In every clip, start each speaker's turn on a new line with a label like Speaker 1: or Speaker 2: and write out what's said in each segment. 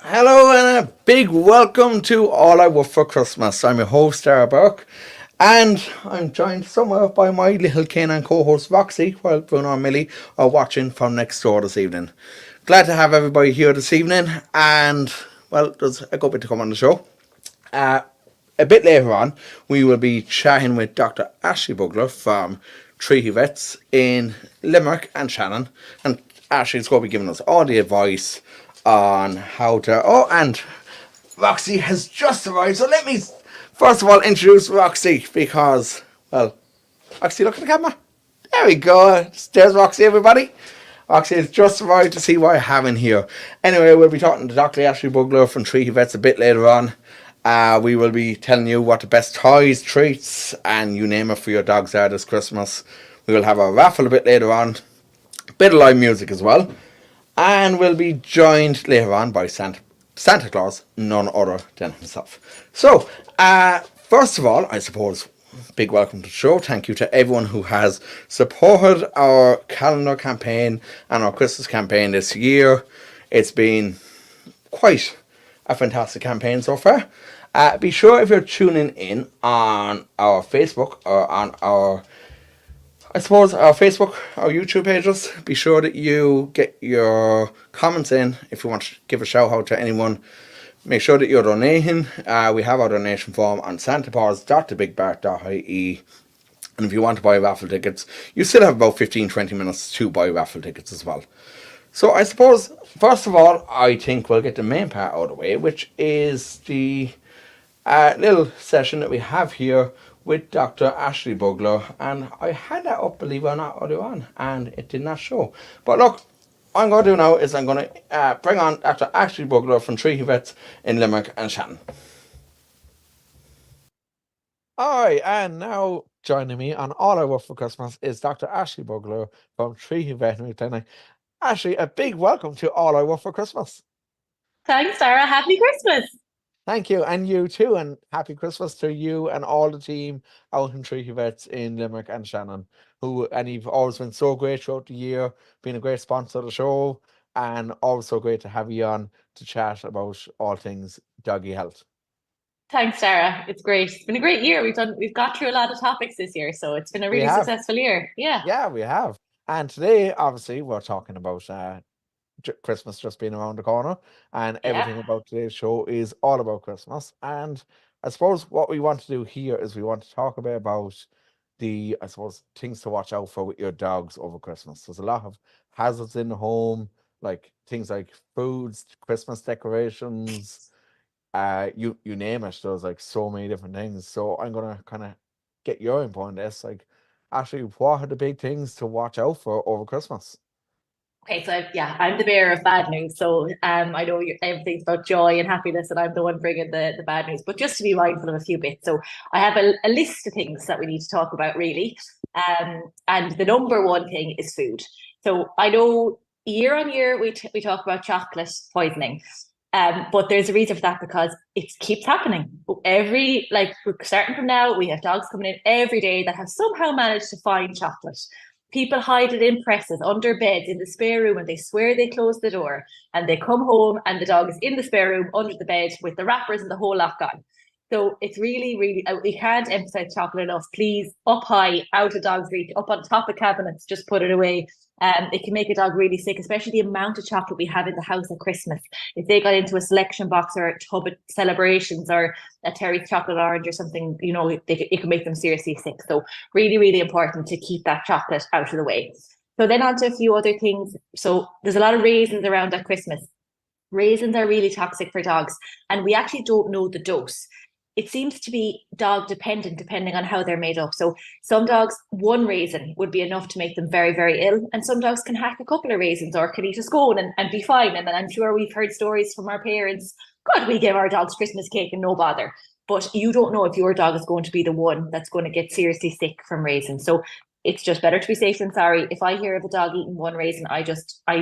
Speaker 1: Hello and a big welcome to All I Want for Christmas. I'm your host, Sarah Burke, and I'm joined somewhere by my little canine co-host Roxy, while Bruno and Millie are watching from next door this evening. Glad to have everybody here this evening, and well, there's a good bit to come on the show. Uh, a bit later on, we will be chatting with Dr. Ashley Bugler from Treaty Vets in Limerick and Shannon. And Ashley's going to be giving us all the advice on how to. Oh, and Roxy has just arrived. So let me first of all introduce Roxy because, well, Roxy, look at the camera. There we go. There's Roxy, everybody. Roxy has just arrived to see what I have in here. Anyway, we'll be talking to Dr. Ashley Bugler from Treaty Vets a bit later on. We will be telling you what the best toys, treats, and you name it for your dogs are this Christmas. We will have a raffle a bit later on. A bit of live music as well. And we'll be joined later on by Santa Claus, none other than himself. So, first of all, I suppose, big welcome to the show. Thank you to everyone who has supported our calendar campaign and our Christmas campaign this year. It's been quite a fantastic campaign so far. Be sure if you're tuning in on our Facebook or on our our Facebook, our YouTube pages, be sure that you get your comments in. If you want to give a shout out to anyone, make sure that you're donating. We have our donation form on santapaws.thebigbart.ie. And if you want to buy raffle tickets, you still have about 15-20 minutes to buy raffle tickets as well. So I suppose, first of all, I think we'll get the main part out of the way, which is the little session that we have here with Dr. Ashley Bugler. And I had that up, believe it or not, earlier on, and it did not show. But look, what I'm going to do now is I'm going to bring on Dr. Ashley Bugler from Treaty Vets in Limerick and Shannon. Hi, and now joining me on All I Want for Christmas is Dr. Ashley Bugler from Treaty Veterinary Clinic. Ashley, a big welcome to All I Want for Christmas.
Speaker 2: Thanks, Sarah. Happy Christmas.
Speaker 1: Thank you, and you too, and happy Christmas to you and all the team out in Treaty Vets in Limerick and Shannon, and you've always been so great throughout the year, been a great sponsor of the show, and always so great to have you on to chat about all things doggy health.
Speaker 2: Thanks, Sarah. It's great. It's been a great year. We've got through a lot of topics this year, so it's been a really successful year. Yeah.
Speaker 1: Yeah, we have. And today, obviously, we're talking about Christmas just being around the corner, and everything about today's show is all about Christmas. And I suppose what we want to do here is we want to talk a bit about I suppose, things to watch out for with your dogs over Christmas. There's a lot of hazards in the home, like things like foods, Christmas decorations, you name it. There's like so many different things. So I'm gonna kind of get your input on this. Like, actually, what are the big things to watch out for over Christmas?
Speaker 2: Okay, so yeah, I'm the bearer of bad news. So I know everything's about joy and happiness, and I'm the one bringing the bad news. But just to be mindful of a few bits. So I have a list of things that we need to talk about, really. And the number one thing is food. So I know year on year we talk about chocolate poisoning. But there's a reason for that because it keeps happening. Starting from now, we have dogs coming in every day that have somehow managed to find chocolate. People hide it in presses, under beds, in the spare room, and they swear they close the door. And they come home, and the dog is in the spare room, under the bed, with the wrappers and the whole lot gone. So it's really, really, we can't emphasize chocolate enough. Please, up high, out of dog's reach, up on top of cabinets, just put it away. It can make a dog really sick, especially the amount of chocolate we have in the house at Christmas. If they got into a selection box or a tub of celebrations or a Terry's chocolate orange or something, it can make them seriously sick. So really, really important to keep that chocolate out of the way. So then on to a few other things. So there's a lot of raisins around at Christmas. Raisins are really toxic for dogs, and we actually don't know the dose. It seems to be dog dependent, depending on how they're made up. So some dogs, one raisin would be enough to make them very, very ill. And some dogs can hack a couple of raisins or can eat a scone and be fine. And I'm sure we've heard stories from our parents, God, we give our dogs Christmas cake and no bother. But you don't know if your dog is going to be the one that's going to get seriously sick from raisins. So it's just better to be safe than sorry. If I hear of a dog eating one raisin, I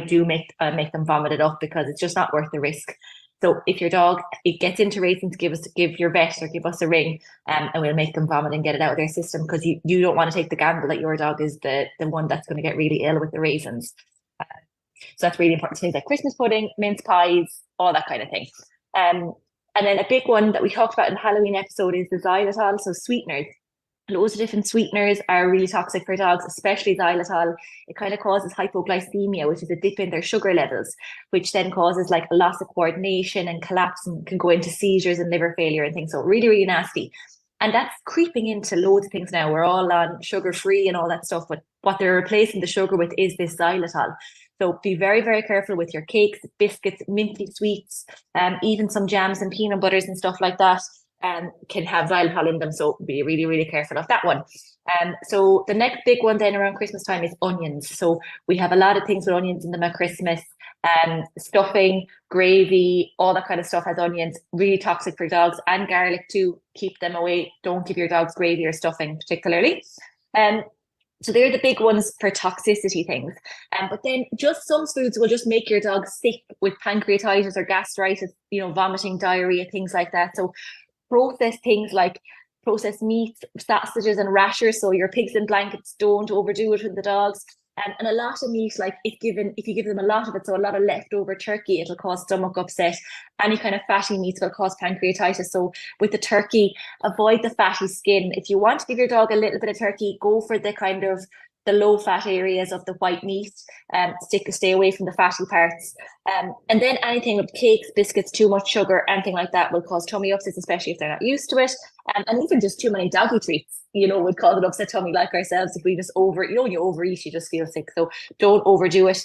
Speaker 2: do make them vomit it up because it's just not worth the risk. So if your dog gets into raisins, give your vet or give us a ring, and we'll make them vomit and get it out of their system, because you don't want to take the gamble that your dog is the one that's going to get really ill with the raisins. So that's really important. Things like Christmas pudding, mince pies, all that kind of thing. Um, and then a big one that we talked about in the Halloween episode is the xylitol, so sweeteners. Loads of different sweeteners are really toxic for dogs, especially xylitol. It kind of causes hypoglycemia, which is a dip in their sugar levels, which then causes like a loss of coordination and collapse and can go into seizures and liver failure and things. So really, really nasty. And that's creeping into loads of things now. We're all on sugar free and all that stuff, but what they're replacing the sugar with is this xylitol. So be very, very careful with your cakes, biscuits, minty sweets, even some jams and peanut butters and stuff like that can have xylitol in them. So be really, really careful of that one. So the next big one then around Christmas time is onions. So we have a lot of things with onions in them at Christmas. Stuffing, gravy, all that kind of stuff has onions, really toxic for dogs, and garlic too. Keep them away. Don't give your dogs gravy or stuffing particularly. So they're the big ones for toxicity things. But then just some foods will just make your dog sick with pancreatitis or gastritis, vomiting, diarrhea, things like that. So processed things like processed meats, sausages and rashers. So your pigs in blankets, don't overdo it with the dogs. And a lot of meat, like if you give them a lot of it, so a lot of leftover turkey, it'll cause stomach upset. Any kind of fatty meats will cause pancreatitis. So with the turkey, avoid the fatty skin. If you want to give your dog a little bit of turkey, go for the kind of the low fat areas of the white meat, stay away from the fatty parts. And then anything with cakes, biscuits, too much sugar, anything like that will cause tummy upsets, especially if they're not used to it. And even just too many doggy treats, would cause an upset tummy like ourselves if we just when you overeat, you just feel sick. So don't overdo it.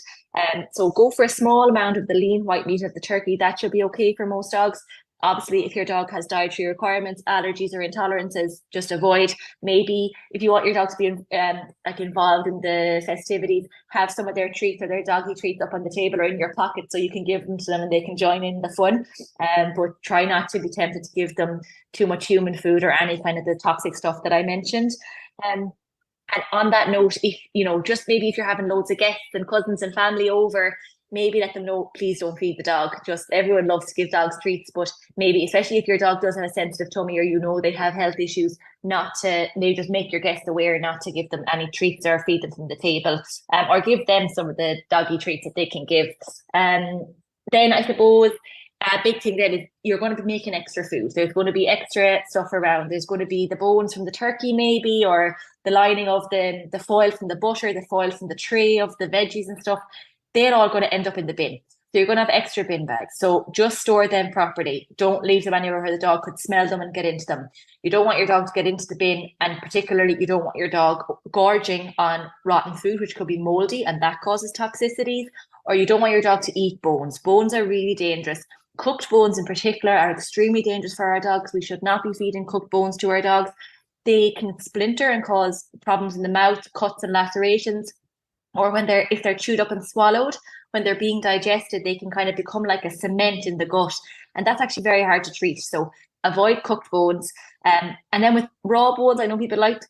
Speaker 2: So go for a small amount of the lean white meat of the turkey. That should be okay for most dogs. Obviously, if your dog has dietary requirements, allergies or intolerances, just avoid. Maybe if you want your dog to be involved in the festivities, have some of their treats or their doggy treats up on the table or in your pocket so you can give them to them and they can join in the fun. But try not to be tempted to give them too much human food or any kind of the toxic stuff that I mentioned. And on that note, if just maybe if you're having loads of guests and cousins and family over, maybe let them know, please don't feed the dog. Just everyone loves to give dogs treats, but maybe, especially if your dog does have a sensitive tummy or they have health issues, not to maybe just make your guests aware not to give them any treats or feed them from the table, or give them some of the doggy treats that they can give. Then I suppose a big thing then is you're going to be making extra food. There's going to be extra stuff around. There's going to be the bones from the turkey maybe, or the lining of the foil from the butter, the foil from the tray of the veggies and stuff. They're all going to end up in the bin. So you're going to have extra bin bags. So just store them properly. Don't leave them anywhere where the dog could smell them and get into them. You don't want your dog to get into the bin, and particularly you don't want your dog gorging on rotten food, which could be moldy, and that causes toxicities. Or you don't want your dog to eat bones. Bones are really dangerous. Cooked bones in particular are extremely dangerous for our dogs. We should not be feeding cooked bones to our dogs. They can splinter and cause problems in the mouth, cuts and lacerations. Or if they're chewed up and swallowed, when they're being digested, they can kind of become like a cement in the gut. And that's actually very hard to treat. So avoid cooked bones. And then with raw bones, I know people like to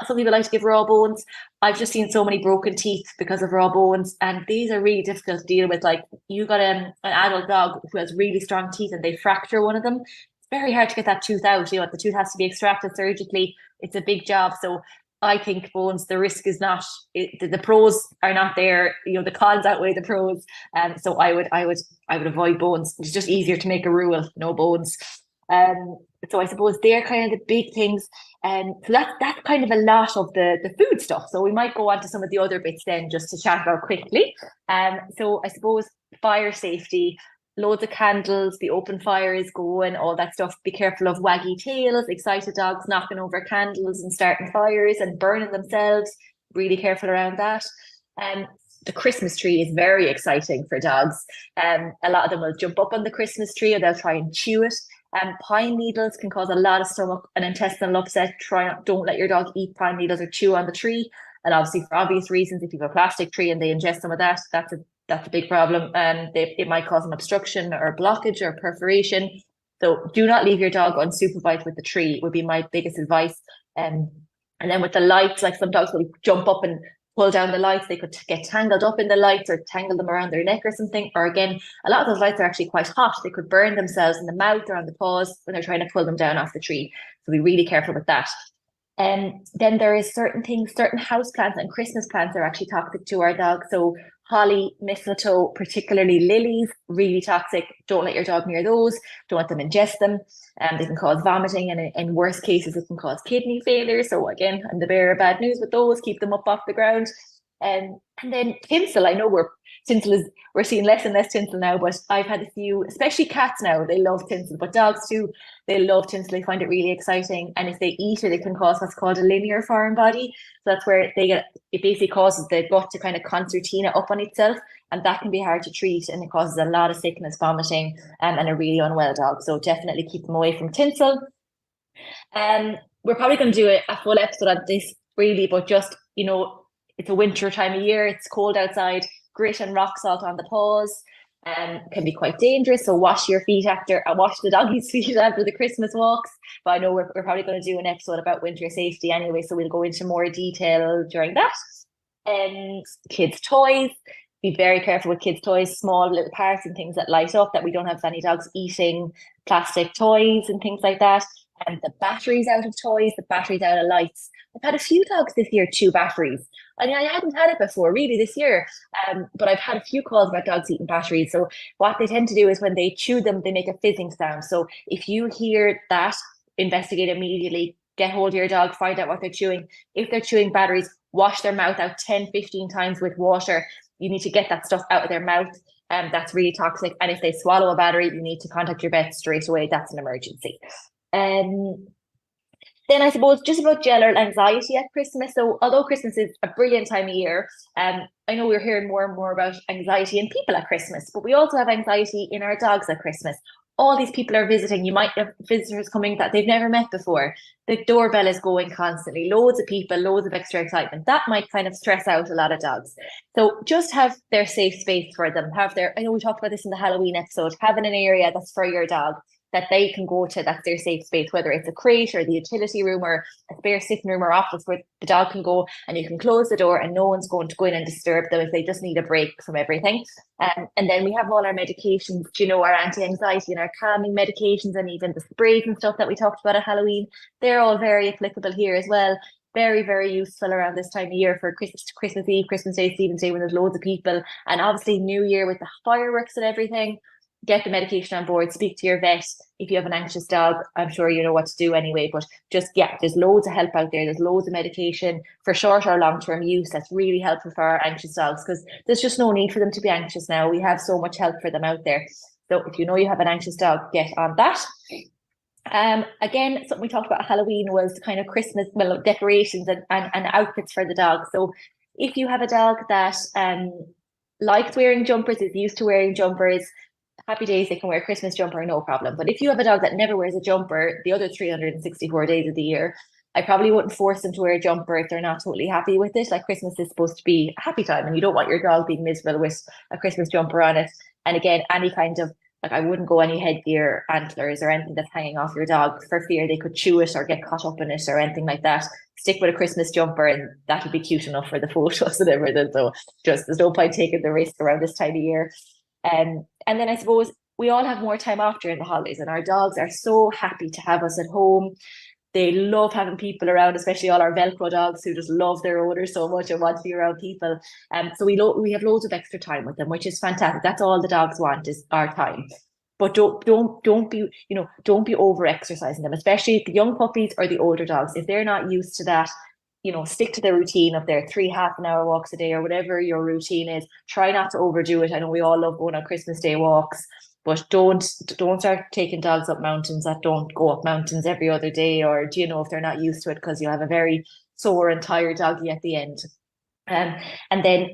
Speaker 2: some people like to give raw bones. I've just seen so many broken teeth because of raw bones. And these are really difficult to deal with. Like you got an adult dog who has really strong teeth and they fracture one of them. It's very hard to get that tooth out. The tooth has to be extracted surgically. It's a big job. So I think bones, the risk is not, the pros are not there. The cons outweigh the pros. So I would avoid bones. It's just easier to make a rule, no bones. So I suppose they're kind of the big things. So that's kind of a lot of the food stuff. So we might go on to some of the other bits then just to chat about quickly. So I suppose fire safety, loads of candles, the open fire is going, all that stuff. Be careful of waggy tails, excited dogs knocking over candles and starting fires and burning themselves. Really careful around that. The Christmas tree is very exciting for dogs. A lot of them will jump up on the Christmas tree or they'll try and chew it. Pine needles can cause a lot of stomach and intestinal upset. Don't let your dog eat pine needles or chew on the tree. And obviously, for obvious reasons, if you have a plastic tree and they ingest some of that, that's a big problem. It might cause an obstruction or blockage or perforation. So do not leave your dog unsupervised with the tree would be my biggest advice. And then with the lights, like some dogs will jump up and pull down the lights. They could get tangled up in the lights or tangle them around their neck or something. Or again, a lot of those lights are actually quite hot. They could burn themselves in the mouth or on the paws when they're trying to pull them down off the tree. So be really careful with that. Then there is certain things, certain house plants and Christmas plants are actually toxic to our dogs. So Holly, mistletoe, particularly lilies, really toxic. Don't let your dog near those. Don't let them ingest them. They can cause vomiting, and in worst cases, it can cause kidney failure. So again, I'm the bearer of bad news with those. Keep them up off the ground. And then tinsel. I know we're seeing less and less tinsel now, but I've had a few, especially cats now. They love tinsel, but dogs too. They love tinsel. They find it really exciting, and if they eat it, it can cause what's called a linear foreign body. So that's where it basically causes the gut to kind of concertina up on itself, and that can be hard to treat, and it causes a lot of sickness, vomiting, and a really unwell dog. So definitely keep them away from tinsel. We're probably going to do a full episode on this, really, but just, it's a winter time of year, it's cold outside, grit and rock salt on the paws, can be quite dangerous. So wash the doggy's feet after the Christmas walks. But I know we're probably going to do an episode about winter safety anyway, so we'll go into more detail during that. And kids' toys. Be very careful with kids' toys, small little parts and things that light up, that we don't have any dogs eating plastic toys and things like that. And the batteries out of toys, the batteries out of lights. I've had a few dogs this year chew batteries. I mean, I hadn't had it before really this year, but I've had a few calls about dogs eating batteries. So what they tend to do is when they chew them, they make a fizzing sound. So if you hear that, investigate immediately, get hold of your dog, find out what they're chewing. If they're chewing batteries, wash their mouth out 10, 15 times with water. You need to get that stuff out of their mouth. That's really toxic. And if they swallow a battery, you need to contact your vet straight away. That's an emergency. Then I suppose just about general anxiety at Christmas. So although Christmas is a brilliant time of year, I know we're hearing more and more about anxiety in people at Christmas, but we also have anxiety in our dogs at Christmas. All these people are visiting. You might have visitors coming that they've never met before. The doorbell is going constantly. Loads of people, loads of extra excitement. That might kind of stress out a lot of dogs. So just have their safe space for them. I know we talked about this in the Halloween episode, having an area that's for your dog, that they can go to, that's their safe space, whether it's a crate or the utility room or a spare sitting room or office where the dog can go, and you can close the door and no one's going to go in and disturb them if they just need a break from everything. And then we have all our medications, our anti-anxiety and our calming medications, and even the sprays and stuff that we talked about at Halloween. They're all very applicable here as well. Very, very useful around this time of year for Christmas Eve, Christmas Day, Stephen's Day, when there's loads of people, and obviously New Year with the fireworks and everything. Get the medication on board, speak to your vet. If you have an anxious dog, I'm sure you know what to do anyway, but there's loads of help out there. There's loads of medication for short or long-term use that's really helpful for our anxious dogs, because there's just no need for them to be anxious now. We have so much help for them out there. So if you know you have an anxious dog, get on that. Again, something we talked about at Halloween was kind of Christmas decorations and outfits for the dog. So if you have a dog that likes wearing jumpers, is used to wearing jumpers, happy days, they can wear a Christmas jumper, no problem. But if you have a dog that never wears a jumper the other 364 days of the year, I probably wouldn't force them to wear a jumper if they're not totally happy with it. Like, Christmas is supposed to be a happy time, and you don't want your dog being miserable with a Christmas jumper on it. And again, any kind of, I wouldn't go any headgear, antlers, or anything that's hanging off your dog for fear they could chew it or get caught up in it or anything like that. Stick with a Christmas jumper, and that'll be cute enough for the photos and everything. So there's no point taking the risk around this time of year. And then I suppose we all have more time off during the holidays, and our dogs are so happy to have us at home. They love having people around, especially all our Velcro dogs who just love their owners so much and want to be around people. So we have loads of extra time with them, which is fantastic. That's all the dogs want, is our time. But don't be over exercising them, especially the young puppies or the older dogs. If they're not used to that, stick to the routine of their 3 half-an-hour walks a day or whatever your routine is. Try not to overdo it. I know we all love going on Christmas Day walks, but don't start taking dogs up mountains that don't go up mountains every other day, or if they're not used to it, because you'll have a very sore and tired doggy at the end. And then,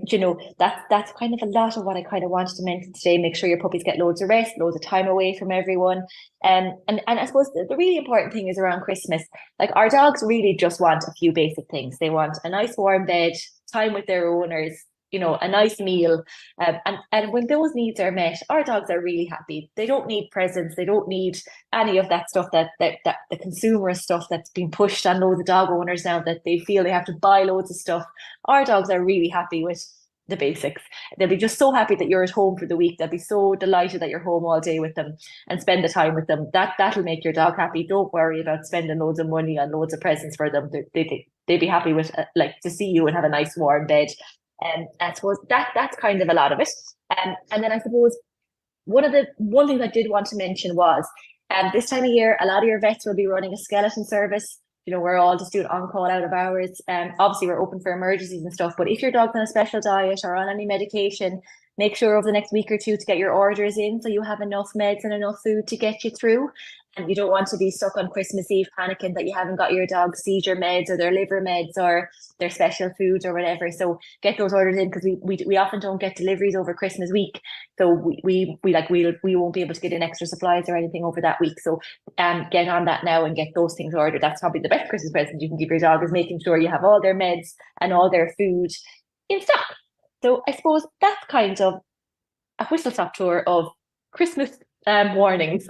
Speaker 2: that's kind of a lot of what I kind of wanted to mention today. Make sure your puppies get loads of rest, loads of time away from everyone. And I suppose the really important thing is around Christmas, like, our dogs really just want a few basic things. They want a nice warm bed, time with their owners, a nice meal. And when those needs are met, our dogs are really happy. They don't need presents. They don't need any of that stuff that the consumerist stuff that's being pushed on loads of dog owners now, that they feel they have to buy loads of stuff. Our dogs are really happy with the basics. They'll be just so happy that you're at home for the week. They'll be so delighted that you're home all day with them and spend the time with them. That'll make your dog happy. Don't worry about spending loads of money on loads of presents for them. They'd be happy with to see you and have a nice warm bed. I suppose that's kind of a lot of it. And then I suppose one thing I did want to mention was this time of year, a lot of your vets will be running a skeleton service. You know, we're all just doing on call out of hours. Obviously, we're open for emergencies and stuff. But if your dog's on a special diet or on any medication, make sure over the next week or two to get your orders in so you have enough meds and enough food to get you through. And you don't want to be stuck on Christmas Eve panicking that you haven't got your dog's seizure meds or their liver meds or their special foods or whatever. So get those orders in because we often don't get deliveries over Christmas week. So we won't be able to get in extra supplies or anything over that week. So get on that now and get those things ordered. That's probably the best Christmas present you can give your dog is making sure you have all their meds and all their food in stock. So I suppose that's kind of a whistle stop tour of Christmas warnings.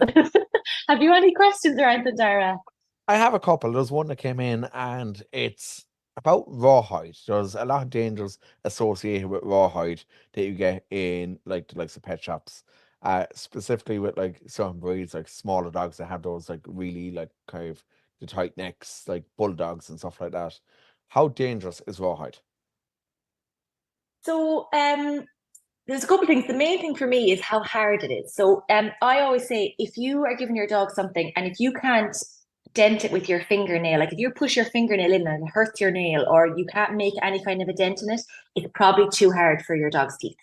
Speaker 2: Have you any questions or anything, Dara?
Speaker 1: I have a couple. There's one that came in, and it's about rawhide. There's a lot of dangers associated with rawhide that you get in like the likes of pet shops. Specifically with like certain breeds, like smaller dogs that have those like really like kind of the tight necks, like bulldogs and stuff like that. How dangerous is rawhide?
Speaker 2: So there's a couple of things. The main thing for me is how hard it is. So I always say if you are giving your dog something and if you can't dent it with your fingernail, like if you push your fingernail in and it hurts your nail or you can't make any kind of a dent in it, it's probably too hard for your dog's teeth.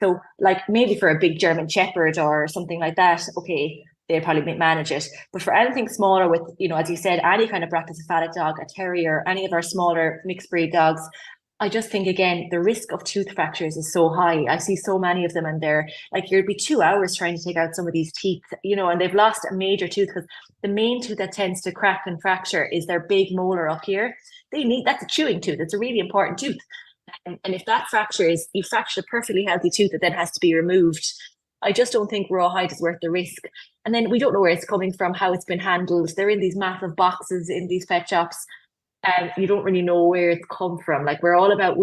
Speaker 2: So like maybe for a big German Shepherd or something like that, okay, they'll probably manage it. But for anything smaller with, you know, as you said, any kind of brachycephalic dog, a terrier, any of our smaller mixed breed dogs, I just think again the risk of tooth fractures is so high. I see so many of them, and they're like you'd be 2 hours trying to take out some of these teeth, you know, and they've lost a major tooth because the main tooth that tends to crack and fracture is their big molar up here. They need that's a chewing tooth. It's a really important tooth, and if that fractures, you fracture a perfectly healthy tooth that then has to be removed. I just don't think rawhide is worth the risk. And then we don't know where it's coming from, how it's been handled. They're in these massive boxes in these pet shops you don't really know where it's come from. Like we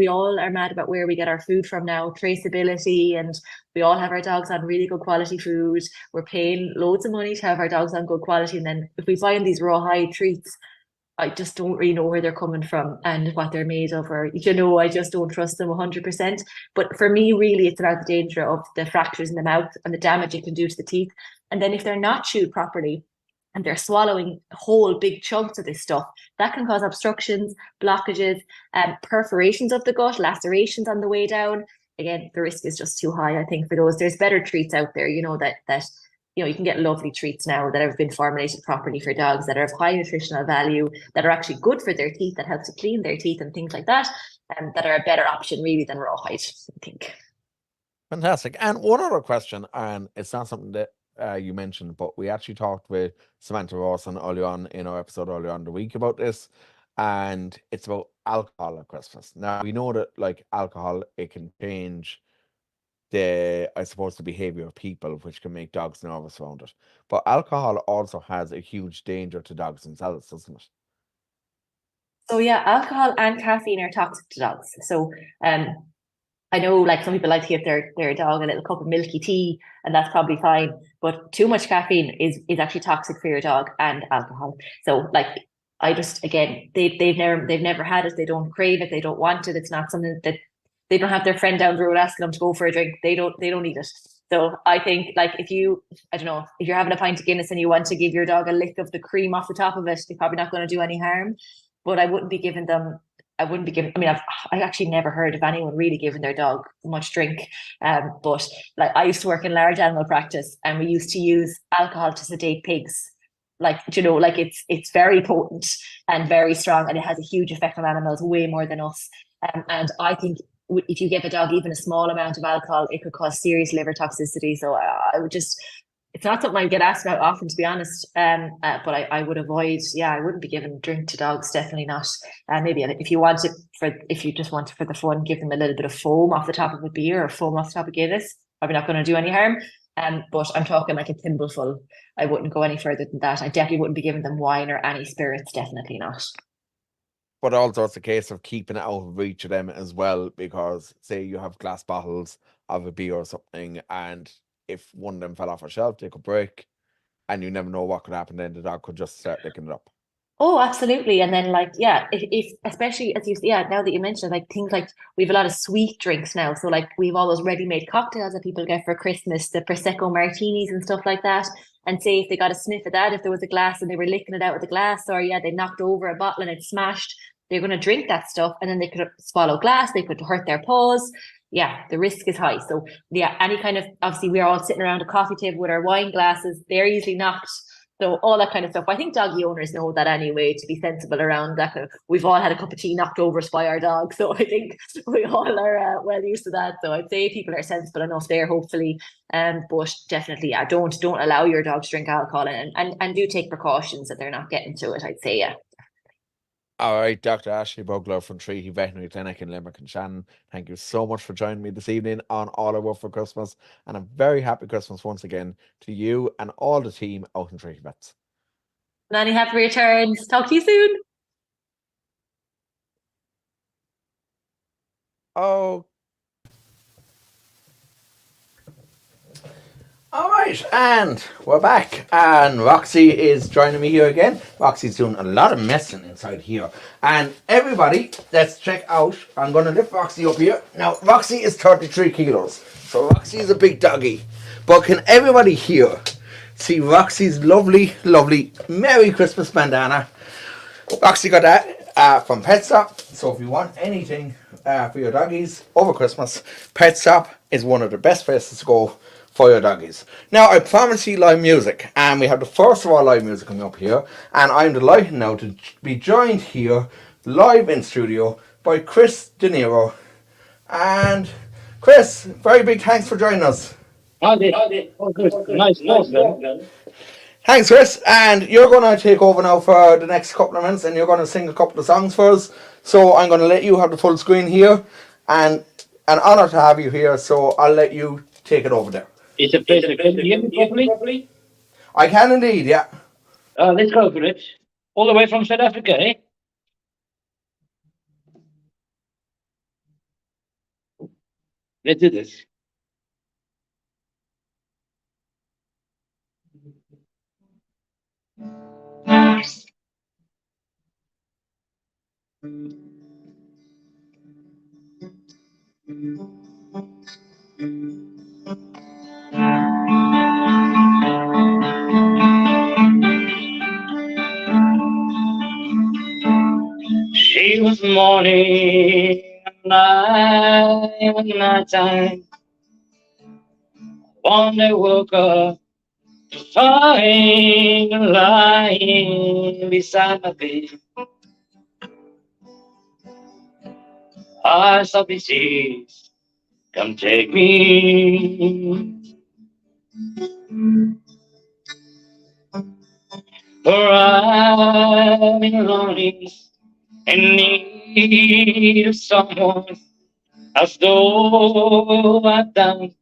Speaker 2: all are mad about where we get our food from now, traceability, and we all have our dogs on really good quality food. We're paying loads of money to have our dogs on good quality. And then if we find these rawhide treats, I just don't really know where they're coming from and what they're made of, or you know, I just don't trust them 100%. But for me, really, it's about the danger of the fractures in the mouth and the damage it can do to the teeth. And then if they're not chewed properly, and they're swallowing whole big chunks of this stuff, that can cause obstructions, blockages, perforations of the gut, lacerations on the way down. Again, the risk is just too high, I think, for those. There's better treats out there, you know, that you know, you can get lovely treats now that have been formulated properly for dogs that are of high nutritional value, that are actually good for their teeth, that help to clean their teeth and things like that, that are a better option really than rawhide, I think.
Speaker 1: Fantastic. And one other question, and it's not something that you mentioned, but we actually talked with Samantha Rawson early on in our episode earlier on the week about this, and it's about alcohol at Christmas. Now we know that like alcohol, it can change I suppose the behavior of people, which can make dogs nervous around it. But alcohol also has a huge danger to dogs themselves, doesn't it?
Speaker 2: So yeah, alcohol and caffeine are toxic to dogs. So I know like some people like to give their dog a little cup of milky tea, and that's probably fine. But too much caffeine is actually toxic for your dog and alcohol. So like I just again they've never had it, they don't crave it, they don't want it. It's not something that they don't have their friend down the road asking them to go for a drink. They don't need it. So I think like I don't know, if you're having a pint of Guinness and you want to give your dog a lick of the cream off the top of it, they're probably not going to do any harm. But I wouldn't be giving. I mean, I actually never heard of anyone really giving their dog much drink. But like I used to work in large animal practice, and we used to use alcohol to sedate pigs. Like you know, like it's very potent and very strong, and it has a huge effect on animals, way more than us. And I think if you give a dog even a small amount of alcohol, it could cause serious liver toxicity. So I would just it's not something I get asked about often, to be honest. But I would avoid. Yeah, I wouldn't be giving drink to dogs. Definitely not. Maybe if you want it if you just want it for the fun, give them a little bit of foam off the top of a beer or foam off the top of Guinness. Probably not going to do any harm. But I'm talking like a thimbleful. I wouldn't go any further than that. I definitely wouldn't be giving them wine or any spirits. Definitely not.
Speaker 1: But also it's a case of keeping it out of reach of them as well, because say you have glass bottles of a beer or something, and if one of them fell off a shelf, they could break, and you never know what could happen. Then the dog could just start licking it up.
Speaker 2: Oh, absolutely. And then like, yeah, if especially as you yeah, now that you mentioned like things like we have a lot of sweet drinks now. So like we've all those ready-made cocktails that people get for Christmas, the Prosecco martinis and stuff like that. And say if they got a sniff of that, if there was a glass and they were licking it out with a glass, or yeah, they knocked over a bottle and it smashed, they're gonna drink that stuff and then they could swallow glass, they could hurt their paws. Yeah, the risk is high. So yeah, any kind of obviously we're all sitting around a coffee table with our wine glasses, they're easily knocked, so all that kind of stuff. I think doggy owners know that anyway, to be sensible around that. We've all had a cup of tea knocked over us by our dog. So I think we all are well used to that. So I'd say people are sensible enough there, hopefully. But definitely, yeah, don't allow your dog to drink alcohol and do take precautions that they're not getting to it, I'd say, yeah.
Speaker 1: All right, Dr. Ashley Bugler from Treaty Veterinary Clinic in Limerick and Shannon. Thank you so much for joining me this evening on All I Want for Christmas. And a very happy Christmas once again to you and all the team out in Treaty Vets.
Speaker 2: Many happy returns. Talk to you soon.
Speaker 1: Oh, all right, and we're back, and Roxy is joining me here again. Roxy's doing a lot of messing inside here, and everybody, let's check out. I'm going to lift Roxy up here. Now, Roxy is 33 kilos, so Roxy is a big doggy. But can everybody here see Roxy's lovely, lovely Merry Christmas bandana? Roxy got that from Pet Stop. So if you want anything for your doggies over Christmas, Pet Stop is one of the best places to go for your doggies. Now I promised you live music, and we have the first of our live music coming up here, and I'm delighted now to be joined here live in studio by Chris De Niro. And Chris, very big thanks for joining us.
Speaker 3: How did? Oh, good. Nice talk, then.
Speaker 1: Thanks, Chris. And you're going to take over now for the next couple of minutes, and you're going to sing a couple of songs for us. So I'm going to let you have the full screen here, and an honour to have you here. So I'll let you take it over there.
Speaker 3: It's a pleasure. Can you hear me properly?
Speaker 1: I can indeed, yeah.
Speaker 3: Let's go for it. All the way from South Africa, eh? Let's do this. She was morning, night time. One day woke up to find her lying beside my bed. I saw disease, come take me. For I'm in lonely and need of someone, as though I've done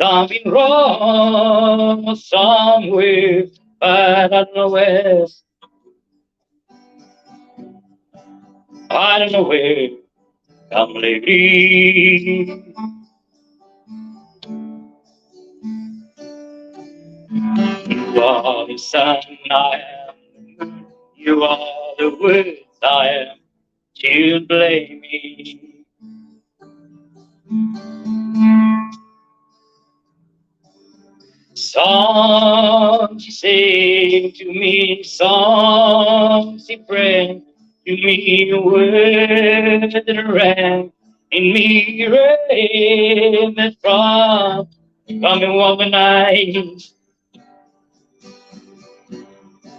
Speaker 3: something wrong somewhere, but I don't know where. I don't know where. Come lately. You are the sun, I am the moon. You are the words I am. You blame me. Songs you sing to me, songs you bring to me, words that rang in me, rain from a woman eyes,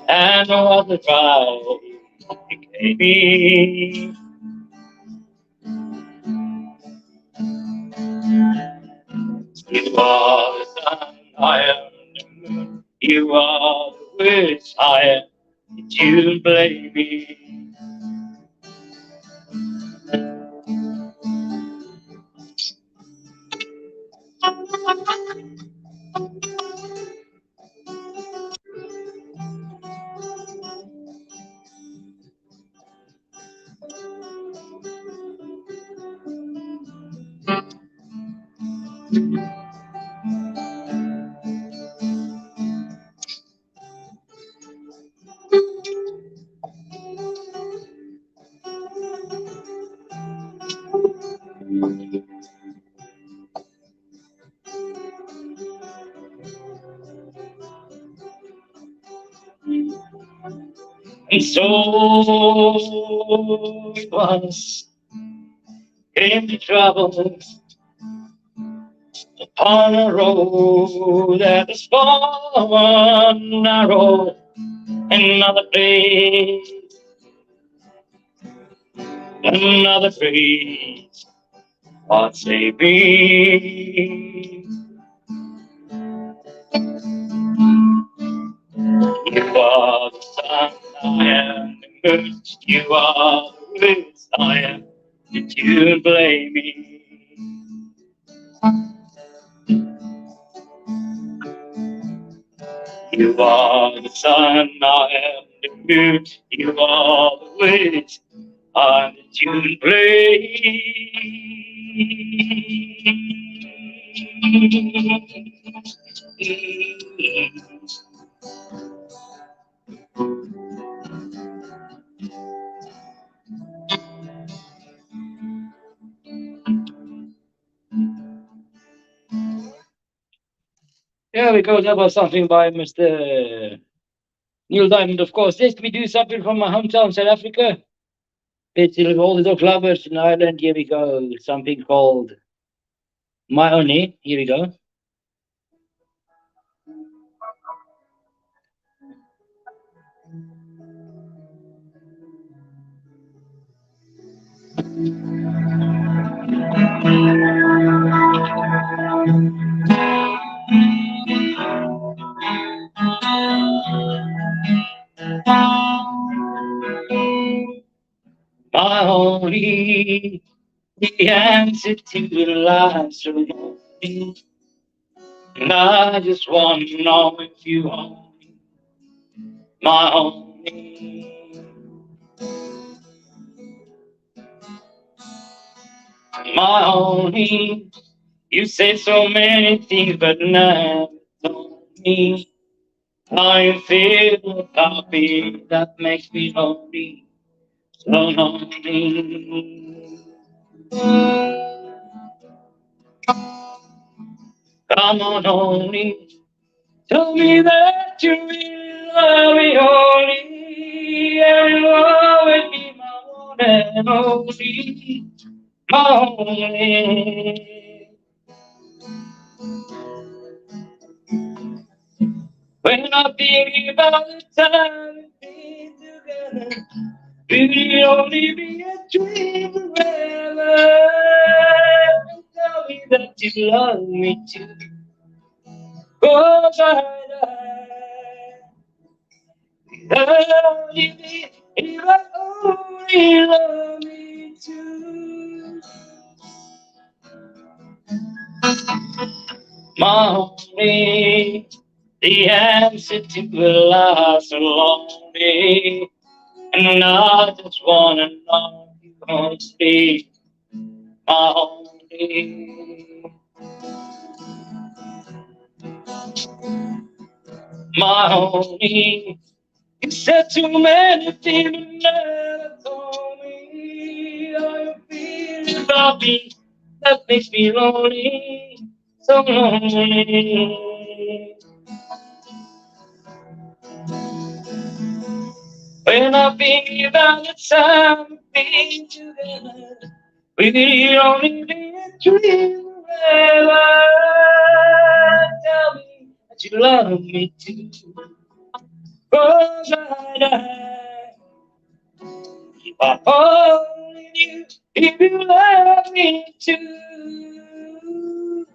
Speaker 3: and no other drive became me. You are the sun, I am the moon. You are the words I am. Did you blame me? And so it was, came to trouble upon a road that was far narrow, another place, another place, what say me? You are the sun, I am the moon, you are the winds, I am. Did you blame me? You are the sun, I am the moon, you are the winds, I'm the tune play. There we go. That was something by Mr. Neil Diamond, of course. This we do something from my hometown, South Africa. It's all little clubbers in Ireland. Here we go. Something called My Only. Here we go. My only, the answer to the lies from me. And I just want to know if you own me. My only, my only. You say so many things, but never told me how you feel. Copy that makes me lonely, so lonely. Come on, only tell me that you really love me, only, and you'll always be my one and only, my only. When I think about the time we've been together, will only be a dream forever. Tell me that you love me too. Cause love you, if I only love me too. Mommy, the answer to a life so lonely. And I just wanna know if you gonna stay my only, my only. You said too many things but never told me how you feel about me. That makes me lonely, so lonely. When I think about the time we've been together, we only be a dream forever. Tell me that you love me too. Cause I die if I only knew if you love me too.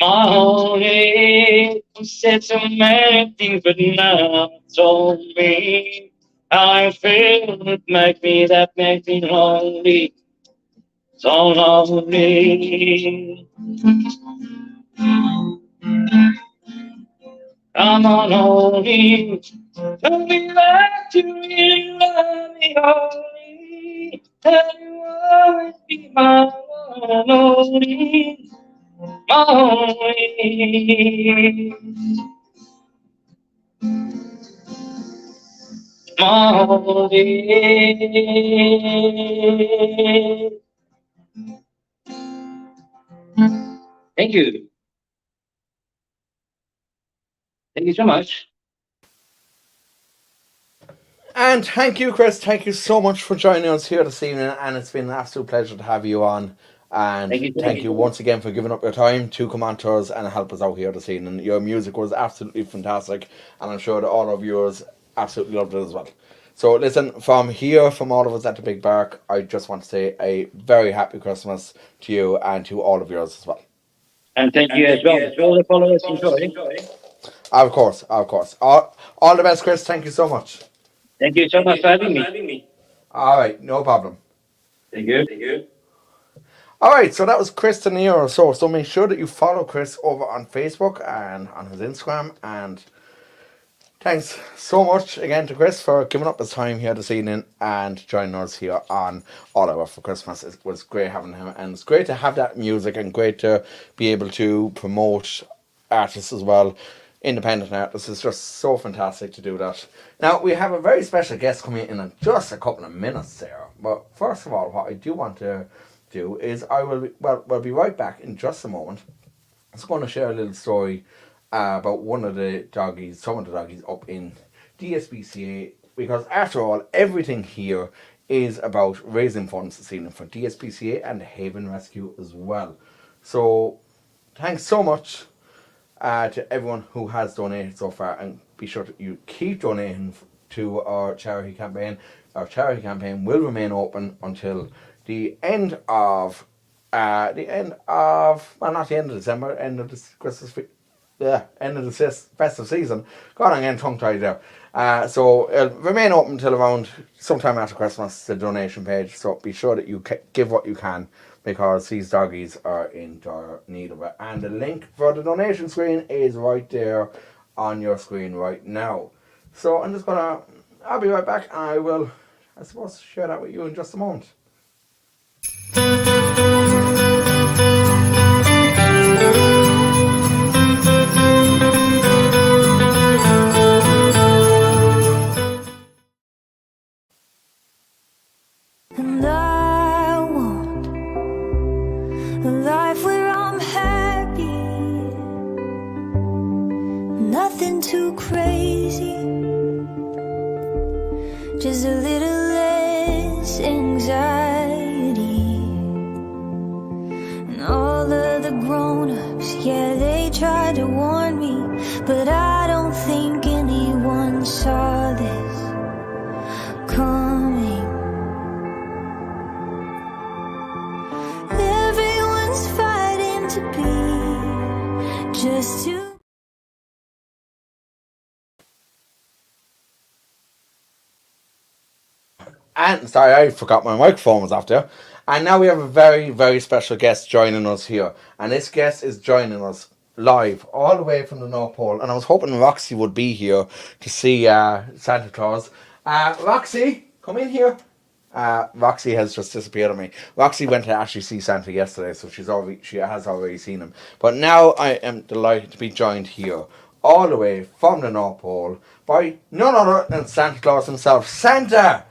Speaker 3: My only said so many things, but now told me how I feel. It makes me lonely, so lonely. Come on, only tell me that you really love me, only. That you always be my one and only, my only. Morning. Thank you. Thank you so much.
Speaker 1: And thank you, Chris. Thank you so much for joining us here this evening. And it's been an absolute pleasure to have you on. And
Speaker 3: Thank you so
Speaker 1: thank
Speaker 3: much.
Speaker 1: you once again for giving up your time to come on to us and help us out here this evening. Your music was absolutely fantastic. And I'm sure that all of yours absolutely loved it as well. So, listen, from here, from all of us at the Big Bark, I just want to say a very happy Christmas to you and to all of yours as well.
Speaker 3: And thank you as well. If all the followers enjoy,
Speaker 1: Of course, of course. All the best, Chris. Thank you so much.
Speaker 3: thank you so much for having me.
Speaker 1: All right, no problem.
Speaker 3: Thank you.
Speaker 1: All right, so that was Chris Tanier. So make sure that you follow Chris over on Facebook and on his Instagram. And thanks so much again to Chris for giving up his time here this evening and joining us here on All I Want for Christmas. It was great having him, and it's great to have that music and great to be able to promote artists as well. Independent artists. It's just so fantastic to do that. Now we have a very special guest coming in just a couple of minutes there. But first of all, what I do want to do is we'll be right back in just a moment. I was going to share a little story about one of the doggies, some of the doggies up in DSPCA, because after all, everything here is about raising funds this evening for DSPCA and the Haven Rescue as well. So thanks so much to everyone who has donated so far, and be sure that you keep donating to our charity campaign. Our charity campaign will remain open until the end of well, not the end of December, end of this end of the festive season. God, I'm getting tongue tied there. So it'll remain open until around sometime after Christmas, the donation page. So be sure that you give what you can, because these doggies are in dire need of it. And the link for the donation screen is right there on your screen right now. So I'll be right back, and I will, I suppose, share that with you in just a moment.
Speaker 4: And I want a life where I'm happy, nothing too crazy, just a little less anxiety. And all of the grown-ups, yeah, they tried to warn me, but I don't think anyone saw this coming. Everyone's fighting to be just to.
Speaker 1: And sorry, I forgot my microphone was off there. And now we have a very, very special guest joining us here. And this guest is joining us live all the way from the North Pole. And I was hoping Roxy would be here to see Santa Claus. Roxy, come in here. Roxy has just disappeared on me. Roxy went to actually see Santa yesterday, so she has already seen him. But now I am delighted to be joined here, all the way from the North Pole, by none other than Santa Claus himself, Santa.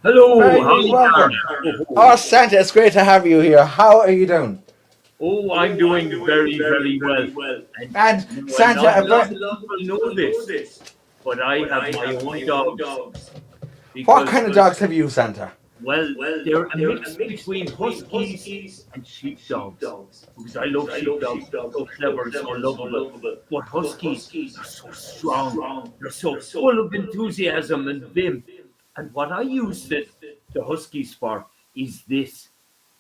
Speaker 5: Hello,
Speaker 1: Very
Speaker 5: how
Speaker 1: much
Speaker 5: you doing?
Speaker 1: welcome. Oh, Santa, it's great to have you here. How are you doing?
Speaker 5: Oh, I'm doing very, very well. And
Speaker 1: And
Speaker 5: you know,
Speaker 1: Santa,
Speaker 5: not a lot of people know this, but I have my own dogs
Speaker 1: what
Speaker 5: because,
Speaker 1: kind of dogs have you, Santa?
Speaker 5: well, they're a mix between huskies and sheepdogs. Because I love sheepdogs, they're so clever and so lovable. But huskies are so strong, they're so full of enthusiasm and vim. And what I use the huskies for is this.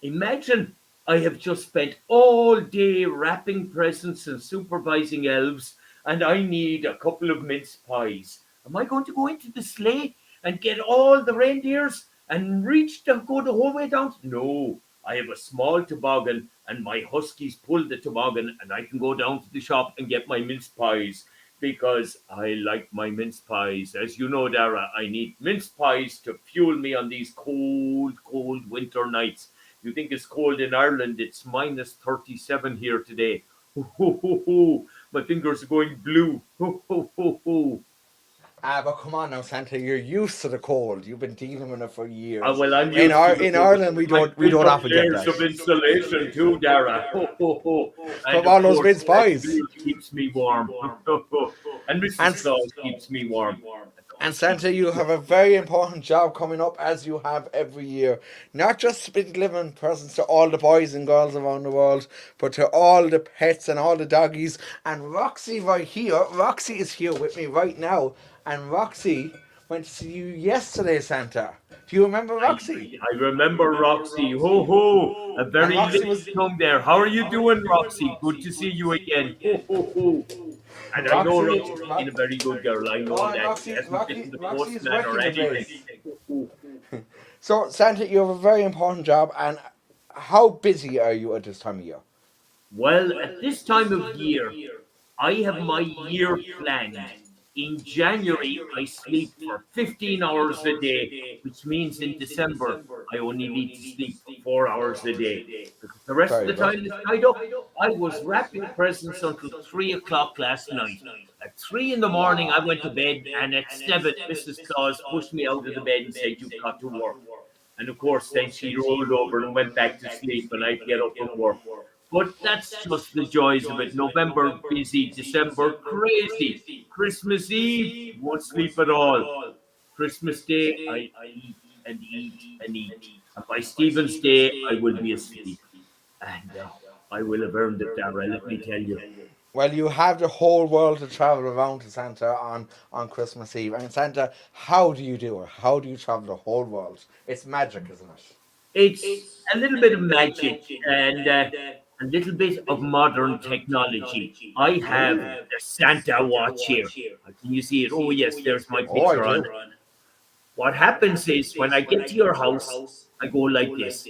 Speaker 5: Imagine I have just spent all day wrapping presents and supervising elves, and I need a couple of mince pies. Am I going to go into the sleigh and get all the reindeers and go the whole way down? No, I have a small toboggan, and my huskies pull the toboggan, and I can go down to the shop and get my mince pies because I like my mince pies. As you know, Dara, I need mince pies to fuel me on these cold, cold winter nights. You think it's cold in Ireland? It's minus 37 here today. Ho, ho, ho, ho. My fingers are going blue. Ho, ho, ho, ho.
Speaker 1: Ah, but come on now, Santa. You're used to the cold. You've been dealing with it for years.
Speaker 5: Well, I'm
Speaker 1: In
Speaker 5: used to
Speaker 1: our
Speaker 5: the
Speaker 1: in
Speaker 5: cold.
Speaker 1: Ireland, we
Speaker 5: I
Speaker 1: don't we
Speaker 5: built
Speaker 1: don't
Speaker 5: up
Speaker 1: often get
Speaker 5: layers
Speaker 1: that.
Speaker 5: of insulation too, Dara. Ho, ho, ho. And
Speaker 1: From
Speaker 5: of
Speaker 1: all those
Speaker 5: course,
Speaker 1: mince
Speaker 5: Santa
Speaker 1: pies.
Speaker 5: Claus keeps me warm. And
Speaker 1: And
Speaker 5: Mrs. Claus keeps me warm. And
Speaker 1: And
Speaker 5: always keeps
Speaker 1: Santa,
Speaker 5: me
Speaker 1: you have a very important job coming up as you have every year. Not just delivering presents to all the boys and girls around the world, but to all the pets and all the doggies. And Roxy right here, Roxy is here with me right now. And Roxy went to see you yesterday, Santa. Do you remember
Speaker 5: I,
Speaker 1: Roxy?
Speaker 5: I remember Roxy. Ho ho! A
Speaker 1: And
Speaker 5: very
Speaker 1: Roxy
Speaker 5: little
Speaker 1: was
Speaker 5: tongue there. How are you doing, Roxy? Good to see you again. Ho ho ho! And I know
Speaker 1: Roxy.
Speaker 5: Roxy's been a very good girl. I know
Speaker 1: Oh, and
Speaker 5: that. She
Speaker 1: Roxy,
Speaker 5: hasn't bitten the
Speaker 1: Roxy is
Speaker 5: postman or
Speaker 1: wrecking the
Speaker 5: anything.
Speaker 1: place.
Speaker 5: Ho, ho.
Speaker 1: So, Santa, you have a very important job. And how busy are you at this time of year?
Speaker 5: Well, at this time of year, I have my year planned. In January, I sleep for 15 hours a day, which means in December, I only need to sleep for 4 hours a day. Because the rest of
Speaker 1: Very
Speaker 5: the
Speaker 1: good.
Speaker 5: time is tied up. I was wrapping presents until 3 o'clock last night. At 3 in the morning, I went to bed, and at 7, Mrs. Claus pushed me out of the bed and said, "You've got to work." And of course, then she rolled over and went back to sleep, and I'd get up and work. But that's just the joys of it. November busy, December crazy. Christmas Eve, won't sleep at all. Christmas Day, I eat and eat and eat. And by Stephen's Day, I will be asleep. And I will have earned it, Dara, let me tell you.
Speaker 1: Well, you have the whole world to travel around to Santa on Christmas Eve. And Santa, how do you do it? How do you travel the whole world? It's magic, isn't it?
Speaker 5: It's a little bit of magic and a little bit of modern technology. I have
Speaker 1: Oh,
Speaker 5: the Santa watch here. Can you see it? Oh, yes, there's my
Speaker 1: oh, I
Speaker 5: picture on
Speaker 1: do.
Speaker 5: it. What happens is when I get to your house, I go like this.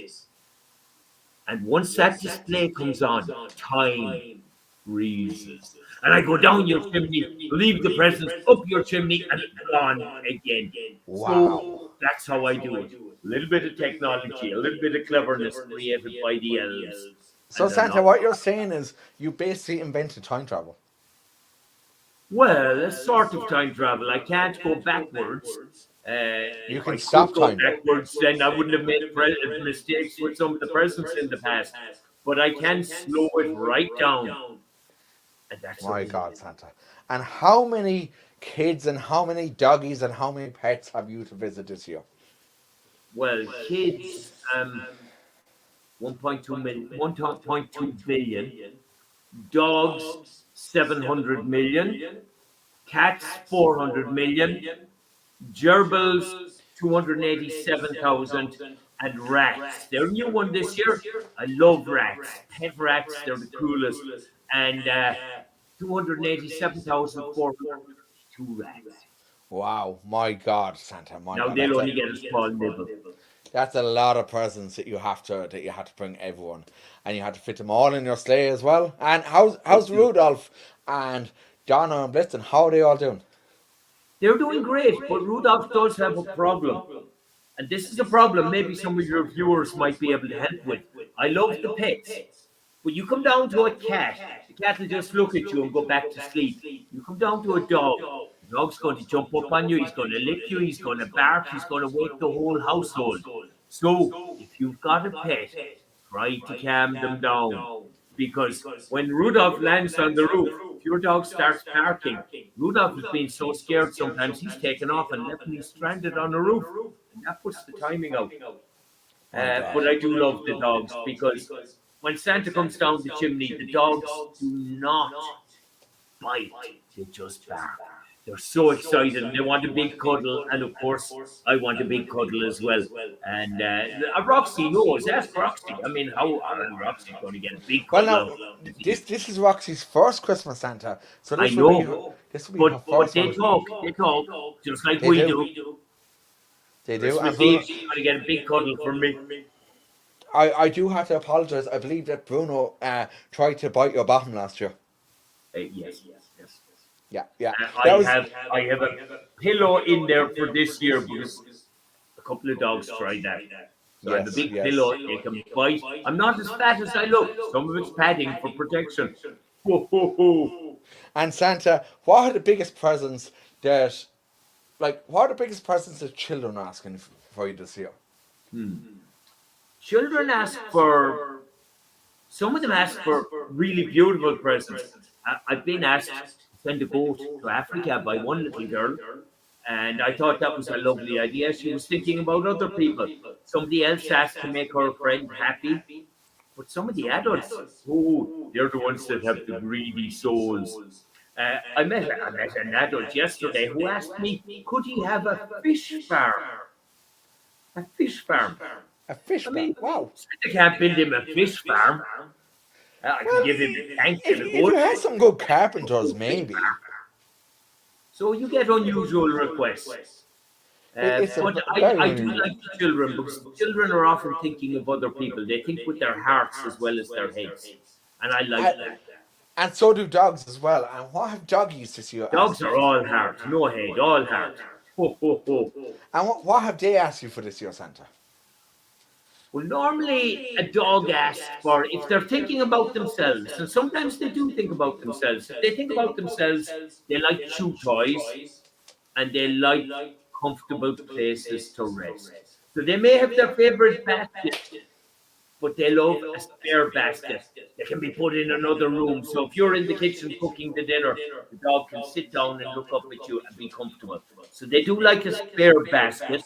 Speaker 5: And once that display comes on, time freezes. And I go down your chimney, leave the presents up your chimney, and gone again. So
Speaker 1: Wow.
Speaker 5: that's how I do it. A little bit of technology, a little bit of cleverness created by the elves.
Speaker 1: So,
Speaker 5: And they're
Speaker 1: Santa,
Speaker 5: not,
Speaker 1: what you're saying is you basically invented time travel.
Speaker 5: well, a sort of time travel. I can't go backwards.
Speaker 1: You
Speaker 5: If
Speaker 1: can
Speaker 5: I could
Speaker 1: stop
Speaker 5: go
Speaker 1: time.
Speaker 5: backwards, then I wouldn't have made mistakes with some of the presents in the past. But I can slow it right down. And that's
Speaker 1: My
Speaker 5: okay.
Speaker 1: God, Santa. And how many kids and how many doggies and how many pets have you to visit this year?
Speaker 5: Well, kids, 1.2 million, 1.2 billion. Dogs, 700 million. Cats, 400 million. Gerbils, 287,000. And rats. They're a new one this year. I love rats. Pet rats, they're the coolest. And 287,452 rats.
Speaker 1: Wow, my God, Santa, my
Speaker 5: Now
Speaker 1: God,
Speaker 5: they'll only get a small nibble.
Speaker 1: that's a lot of presents that you have to bring everyone, and you have to fit them all in your sleigh as well. And how's Rudolph and Donna and Blitzen? How are they all doing?
Speaker 5: They're doing great, but Rudolph does have a problem. And this is a problem maybe some of your viewers might be able to help with. I love the pets. When you come down to a cat, the cat will just look at you and go back to sleep. You come down to a dog, the dog's going to jump up on you, he's going to lick you, he's going to bark, he's going to wake the whole household. So, if you've got a pet, try to calm them down. Because when Rudolph lands on the roof, if your dog starts barking, Rudolph has been so scared sometimes he's taken off and left me stranded on the roof. And that puts the timing out.
Speaker 1: My God.
Speaker 5: But I do love the dogs because when Santa comes down the chimney, the dogs do not bite, they just bark. They're so excited and they want a big cuddle, and of course, I want a big cuddle as well. And Roxy knows, ask Roxy. I mean, how Roxy's going to get a big
Speaker 1: Well,
Speaker 5: cuddle
Speaker 1: now
Speaker 5: out?
Speaker 1: this is Roxy's first Christmas, Santa. So
Speaker 5: I know,
Speaker 1: this will be her
Speaker 5: but
Speaker 1: first
Speaker 5: they
Speaker 1: one.
Speaker 5: talk, just like
Speaker 1: They
Speaker 5: we
Speaker 1: do.
Speaker 5: do.
Speaker 1: They do. And
Speaker 5: Christmas
Speaker 1: Bruno,
Speaker 5: Eve, she's going to get a big cuddle from me.
Speaker 1: I do have to apologise. I believe that Bruno tried to bite your bottom last year.
Speaker 5: Yes.
Speaker 1: Yeah, yeah.
Speaker 5: I
Speaker 1: That was
Speaker 5: have a pillow in there for this year because a couple of dogs tried that. So I have a
Speaker 1: yes,
Speaker 5: big
Speaker 1: yes.
Speaker 5: pillow, they can bite. I'm not as fat as I look. Some of it's padding for protection. Ho, ho, ho.
Speaker 1: And Santa, what are the biggest presents that Like, what are the biggest presents that children are asking for you this year?
Speaker 5: Children ask for, some of them ask for really beautiful presents. I've been asked to send a goat to Africa by one little girl, and I thought that was a lovely idea. She was thinking about other people. Somebody else asked to make her friend happy, but some of the adults, oh, they're the ones that have the greedy souls. I met an adult yesterday who asked me, could he have a fish farm? A fish farm.
Speaker 1: A fish
Speaker 5: I
Speaker 1: bar.
Speaker 5: mean,
Speaker 1: Wow.
Speaker 5: I can't build him a fish farm. I can
Speaker 1: Well,
Speaker 5: give him a tank and a
Speaker 1: if you
Speaker 5: boat.
Speaker 1: have some good carpenters, maybe.
Speaker 5: So you get unusual requests.
Speaker 1: It's a
Speaker 5: But
Speaker 1: very
Speaker 5: I do
Speaker 1: unusual.
Speaker 5: like the children because children are often thinking of other people. They think with their hearts as well as their heads. And I like that.
Speaker 1: And so do dogs as well. And what have doggies this year asked
Speaker 5: Dogs
Speaker 1: you
Speaker 5: are
Speaker 1: for?
Speaker 5: all heart, no head, all heart. Ho, ho, ho.
Speaker 1: And what have they asked you for this year, Santa?
Speaker 5: Well, normally a dog asks for if they're thinking about themselves, and sometimes they do think about themselves. If they think about themselves, they like chew toys and they like comfortable places to rest. So they may have their favorite basket, but they love a spare basket that can be put in another room. So if you're in the kitchen cooking the dinner, the dog can sit down and look up at you and be comfortable. So they do like a spare basket.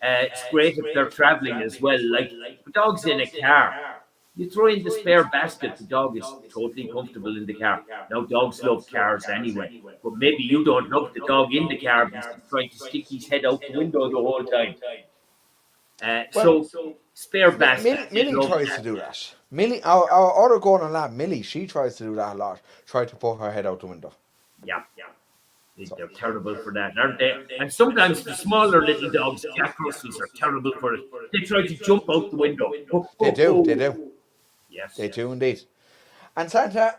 Speaker 5: It's great if they're traveling as well. Like the dog's in a car. You throw in the spare basket, the dog is totally comfortable in the car. Now, dogs love cars anyway, but maybe you don't love the dog in the car because he's trying to stick his head out the window the whole time.
Speaker 1: Well,
Speaker 5: So, spare basket, they
Speaker 1: Millie
Speaker 5: love
Speaker 1: tries to
Speaker 5: that.
Speaker 1: do that. Millie, our other golden lab, Millie, she tries to do that a lot. Try to put her head out the window.
Speaker 5: Yeah, they're terrible for that, aren't they? And sometimes the smaller little dogs, Jack Russells, are terrible for it. They try to jump out the window. Ho,
Speaker 1: They
Speaker 5: ho,
Speaker 1: do,
Speaker 5: ho.
Speaker 1: they do.
Speaker 5: Yes.
Speaker 1: They do indeed. And Santa,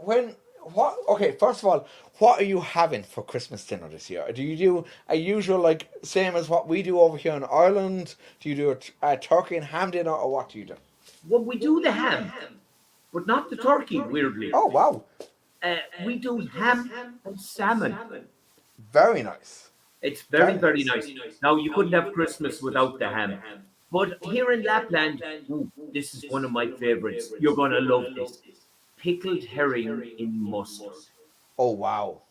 Speaker 1: okay, first of all, what are you having for Christmas dinner this year? Do you do a usual, like, same as what we do over here in Ireland? Do you do a turkey and ham dinner, or what do you do?
Speaker 5: Well, we do the ham, but not the turkey, weirdly.
Speaker 1: Oh, wow.
Speaker 5: We do ham and salmon.
Speaker 1: Very nice.
Speaker 5: It's very,
Speaker 1: Very
Speaker 5: very nice. Now, you couldn't have Christmas without the ham. But here in Lapland, ooh, this is one of my favorites. You're going to love this. Pickled herring in mustard.
Speaker 1: Oh, wow.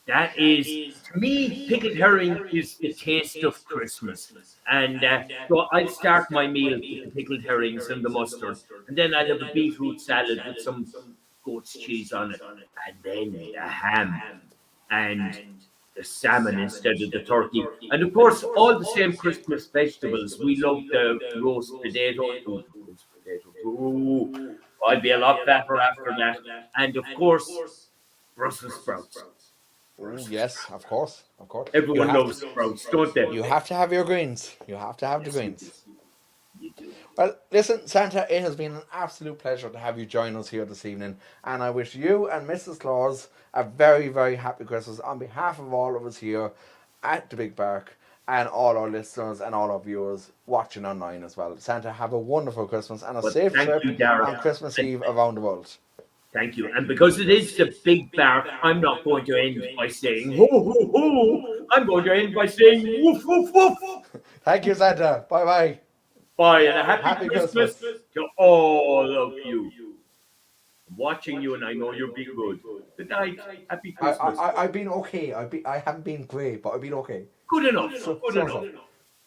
Speaker 5: That is, to me, pickled herring is the taste of Christmas. And so I'll start my meal with the pickled herrings and the mustard. And then I'll have a beetroot salad with some goat's cheese on it. And then the ham and the salmon instead of the turkey. And of course, all the same Christmas vegetables. We love the roast potato. Ooh, roast potato. Ooh, I'll be a lot fatter after that. And of course, Brussels sprouts.
Speaker 1: Oh, yes, of course, of course.
Speaker 5: Everyone loves sprouts, don't they?
Speaker 1: You have to have your greens. You have to have the greens.
Speaker 5: You do.
Speaker 1: Well, listen, Santa, it has been an absolute pleasure to have you join us here this evening. And I wish you and Mrs. Claus a very, very happy Christmas on behalf of all of us here at the Big Bark and all our listeners and all our viewers watching online as well. Santa, have a wonderful Christmas and a
Speaker 5: Well,
Speaker 1: safe
Speaker 5: thank
Speaker 1: trip
Speaker 5: you, Darren.
Speaker 1: on Christmas Eve around the world.
Speaker 5: Thank you. And because it is the Big Bark, I'm not going to end by saying ho, ho, ho. I'm going to end by saying woof, woof, woof.
Speaker 1: Thank you, Santa. Bye-bye.
Speaker 5: Bye, and a happy,
Speaker 1: Happy
Speaker 5: Christmas,
Speaker 1: Christmas.
Speaker 5: to all of you. I'm watching you, and I know you're being good. Good night. Happy Christmas.
Speaker 1: I've been okay. I haven't been great, but I've been okay.
Speaker 5: Good enough. Good
Speaker 1: so.
Speaker 5: enough.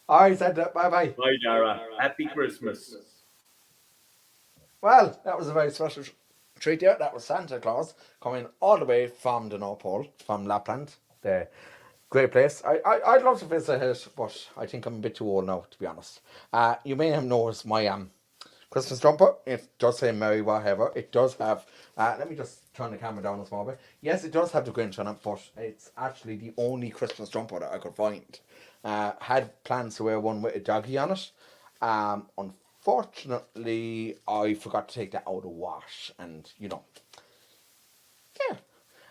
Speaker 1: All right, Santa. Bye-bye.
Speaker 5: Bye, Dara. Happy Christmas.
Speaker 1: Well, that was a very special treat there. That was Santa Claus coming all the way from the North Pole, from Lapland. The great place. I'd love to visit it, but I think I'm a bit too old now, to be honest. You may have noticed my Christmas jumper. It does say Merry Whatever. It does have, let me just turn the camera down a small bit. Yes, it does have the Grinch on it, but it's actually the only Christmas jumper that I could find. Had plans to wear one with a doggy on it. Unfortunately, I forgot to take that out of wash, and yeah.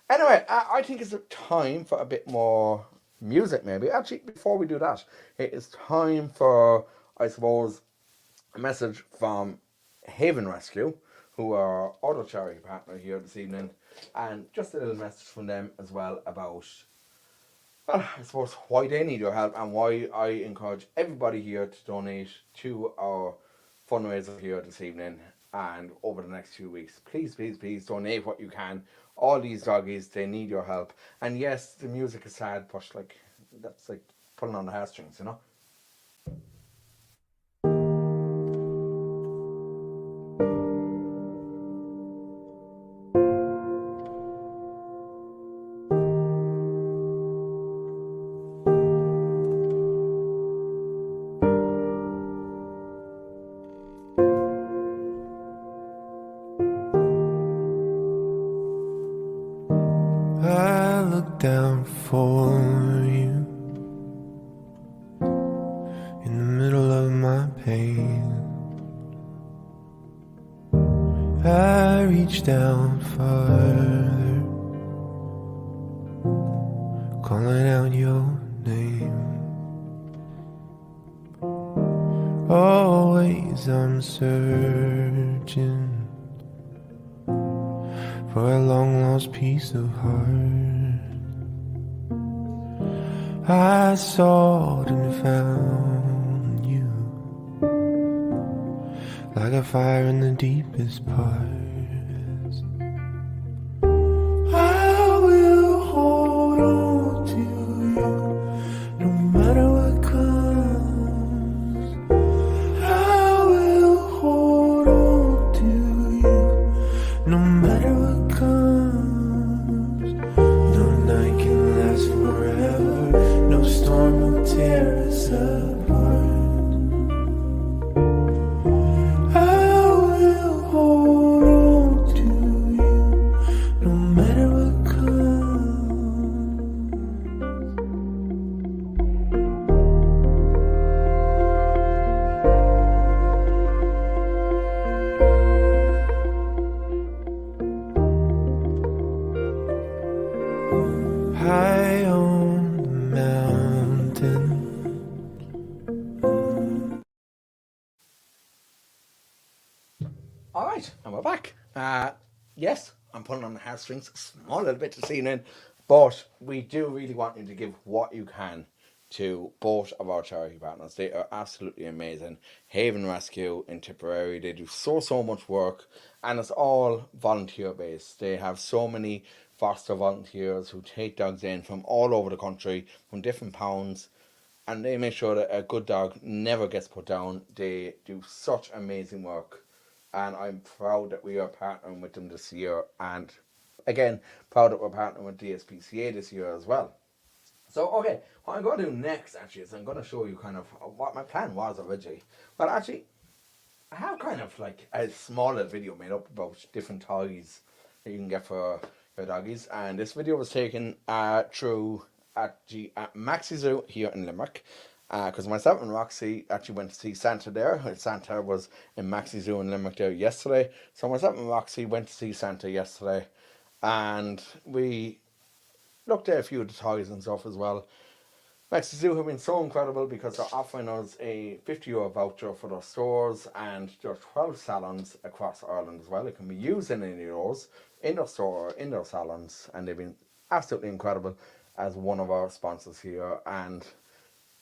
Speaker 1: Anyway, I think it's time for a bit more music, maybe. Actually, before we do that, it is time for, I suppose, a message from Haven Rescue, who are our other charity partner here this evening, and just a little message from them as well about Well, I suppose why they need your help and why I encourage everybody here to donate to our fundraiser here this evening and over the next 2 weeks. Please, please, please donate what you can. All these doggies, they need your help. And yes, the music is sad, but like that's like pulling on the heartstrings, you know.
Speaker 6: I look down for you in the middle of my pain. I reach down farther, calling out your name. Always I'm searching for a long lost piece of heart. I sought and found you, like a fire in the deepest parts. I will hold on to you, no matter what comes. I will hold on to you, no matter what comes. No night can last forever, no storm will tear us apart. I will hold on to you, no matter what comes. High on the mountain,
Speaker 1: All right, and we're back. Yes, I'm pulling on the heartstrings a small little bit this evening, but we do really want you to give what you can to both of our charity partners. They are absolutely amazing. Haven Rescue in Tipperary, they do so much work, and it's all volunteer based. They have so many foster volunteers who take dogs in from all over the country, from different pounds, and they make sure that a good dog never gets put down. They do such amazing work, and I'm proud that we are partnering with them this year, and again, proud that we're partnering with DSPCA this year as well. So, okay, what I'm going to do next actually is I'm going to show you kind of what my plan was originally. Well, actually, I have kind of like a small little video made up about different toys that you can get for your doggies, and this video was taken through at Maxi Zoo here in Limerick, because myself and Roxy actually went to see Santa there. Santa was in Maxi Zoo in Limerick there yesterday, so myself and Roxy went to see Santa yesterday, and we looked at a few of the toys and stuff as well. Maxi Zoo have been so incredible because they're offering us a €50 voucher for their stores, and there are 12 salons across Ireland as well. It can be used in any of those, in their store or in their salons, and they've been absolutely incredible as one of our sponsors here. And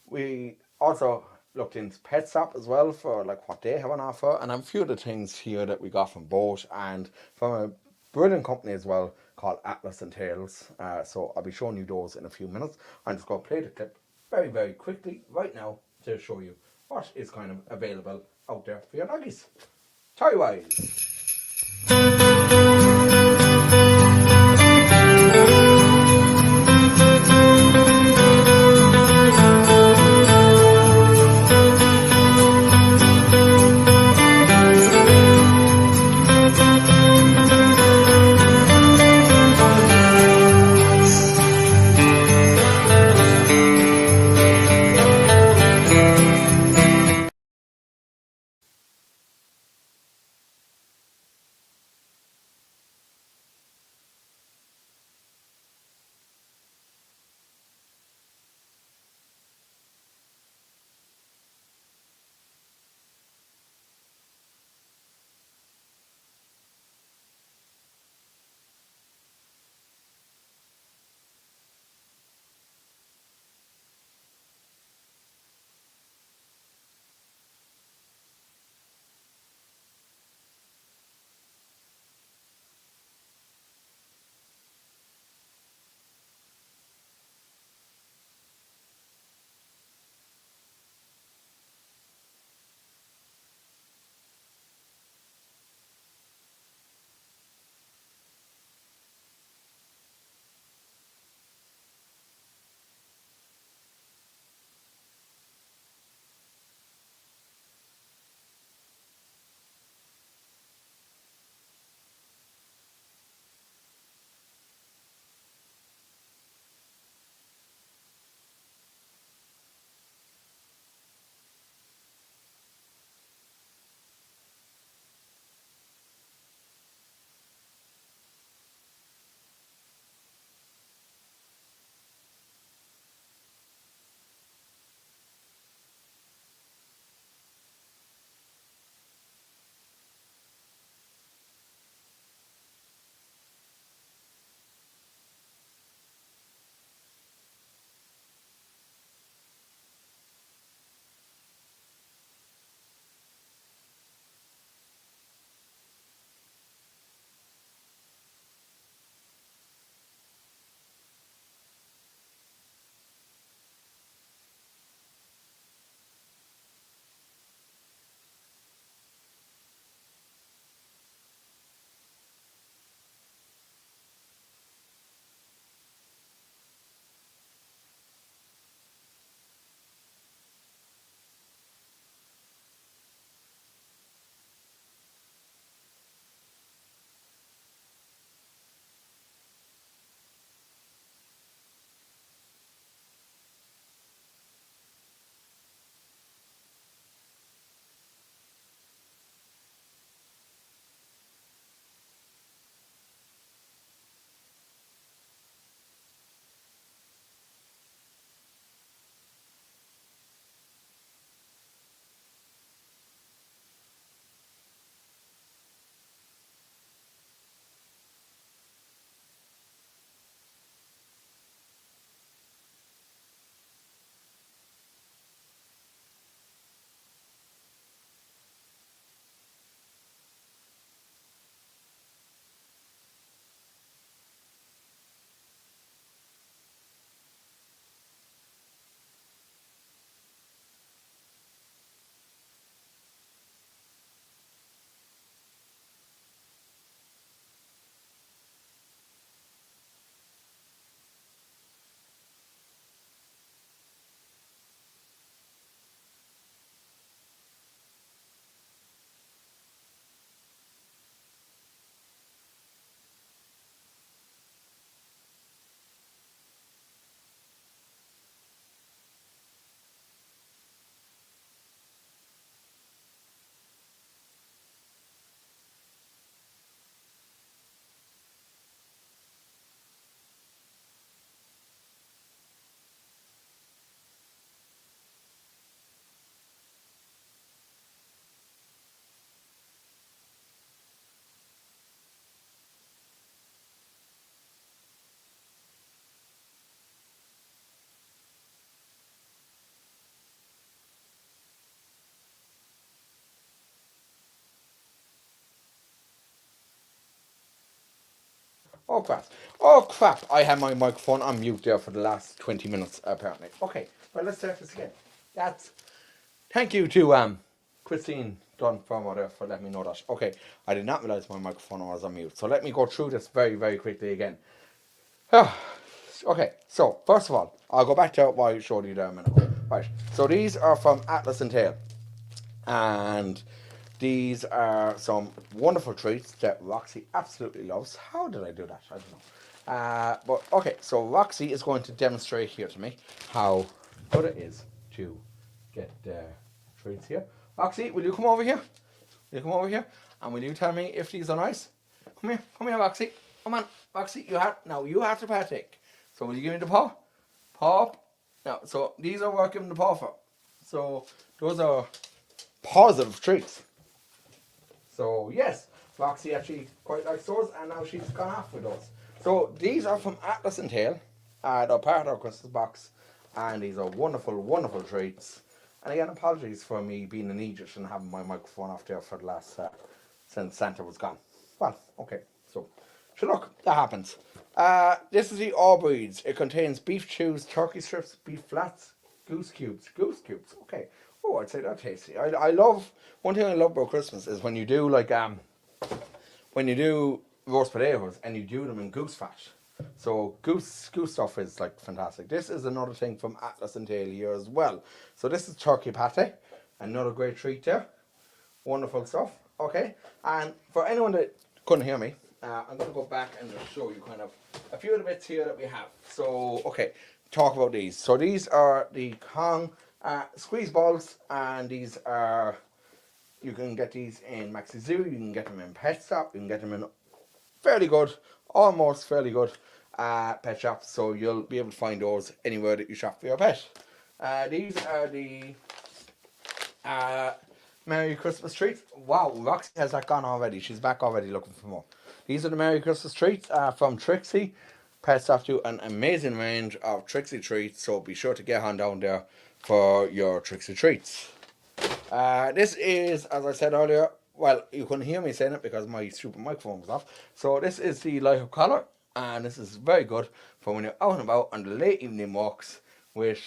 Speaker 1: we also looked into Pet Stop as well for like what they have on offer, and a few of the things here that we got from both and from a brilliant company as well called Atlas and Tails. So I'll be showing you those in a few minutes. I'm just going to play the clip very quickly right now to show you what is kind of available out there for your doggies. Toy wise. Oh crap. Oh crap. I had my microphone on mute there for the last 20 minutes apparently. Okay, well let's start this again. Thank you to Christine Dunn from there for letting me know that. Okay, I did not realise my microphone was on mute. So let me go through this very, very quickly again. Okay, so first of all, I'll go back to what I showed you there a minute. Right, so these are from Atlas and Tail. And these are some wonderful treats that Roxy absolutely loves. How did I do that? I don't know. But okay, so Roxy is going to demonstrate here to me how good it is to get treats here. Roxy, will you come over here? Will you come over here? And will you tell me if these are nice? Come here, Roxy. Come on, Roxy, you have to partake. So will you give me the paw? Paw. Now, so these are what I'm giving the paw for. So those are positive treats. So yes, Roxy actually quite likes those, and now she's gone off with those. So these are from Atlas and Tail. They're part of our Christmas box, and these are wonderful, wonderful treats. And again, apologies for me being in Egypt and having my microphone off there for the last since Santa was gone. Well, okay, so look, that happens. This is the all breeds. It contains beef chews, turkey strips, beef flats, goose cubes. Okay. Oh, I'd say that's tasty. I love, one thing I love about Christmas is when you do like when you do roast potatoes and you do them in goose fat. So goose stuff is like fantastic. This is another thing from Atlas and Tail here as well. So this is turkey pate, another great treat there. Wonderful stuff. Okay, and for anyone that couldn't hear me, I'm going to go back and just show you kind of a few of the bits here that we have. So okay, talk about these. So these are the Kong squeeze balls, and these are, you can get these in Maxi Zoo, you can get them in Pet Stop, you can get them in almost fairly good pet shops, so you'll be able to find those anywhere that you shop for your pet. These are the Merry Christmas treats. Wow, Roxy has that gone already. She's back already looking for more. These are the Merry Christmas treats from Trixie. Pet Stop do an amazing range of Trixie treats, so be sure to get on down there for your Trixie treats. This is, as I said earlier, well, you couldn't hear me saying it because my stupid microphone was off. So this is the Light Up collar, and this is very good for when you're out and about on the late evening walks with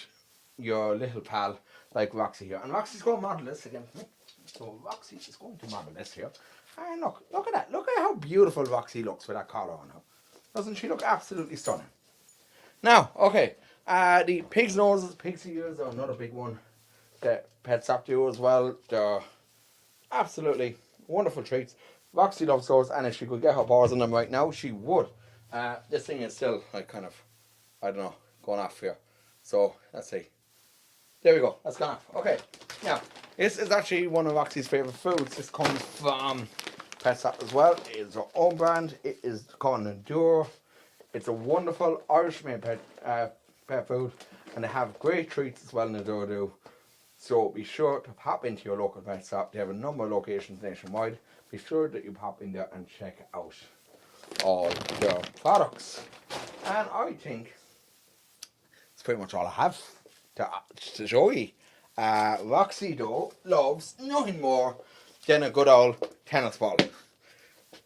Speaker 1: your little pal like Roxy here. And Roxy's going to model this again for me. So Roxy is going to model this here. And look at that. Look at how beautiful Roxy looks with that collar on her. Doesn't she look absolutely stunning? Now, okay, the pig's noses, pig's ears are another big one that Pet Stop do as well. They're absolutely wonderful treats. Roxy loves those, and if she could get her paws on them right now, she would. This thing is still like kind of, I don't know, going off here. So let's see. There we go. That's gone off. Okay. Now, this is actually one of Roxy's favourite foods. This comes from Pet Stop as well. It's our own brand. It is called Endure. It's a wonderful Irish-made pet food, and they have great treats as well in Endure do. So be sure to pop into your local Pet Stop. They have a number of locations nationwide. Be sure that you pop in there and check out all their products. And I think that's pretty much all I have to show you. Roxy though loves nothing more than a good old tennis ball.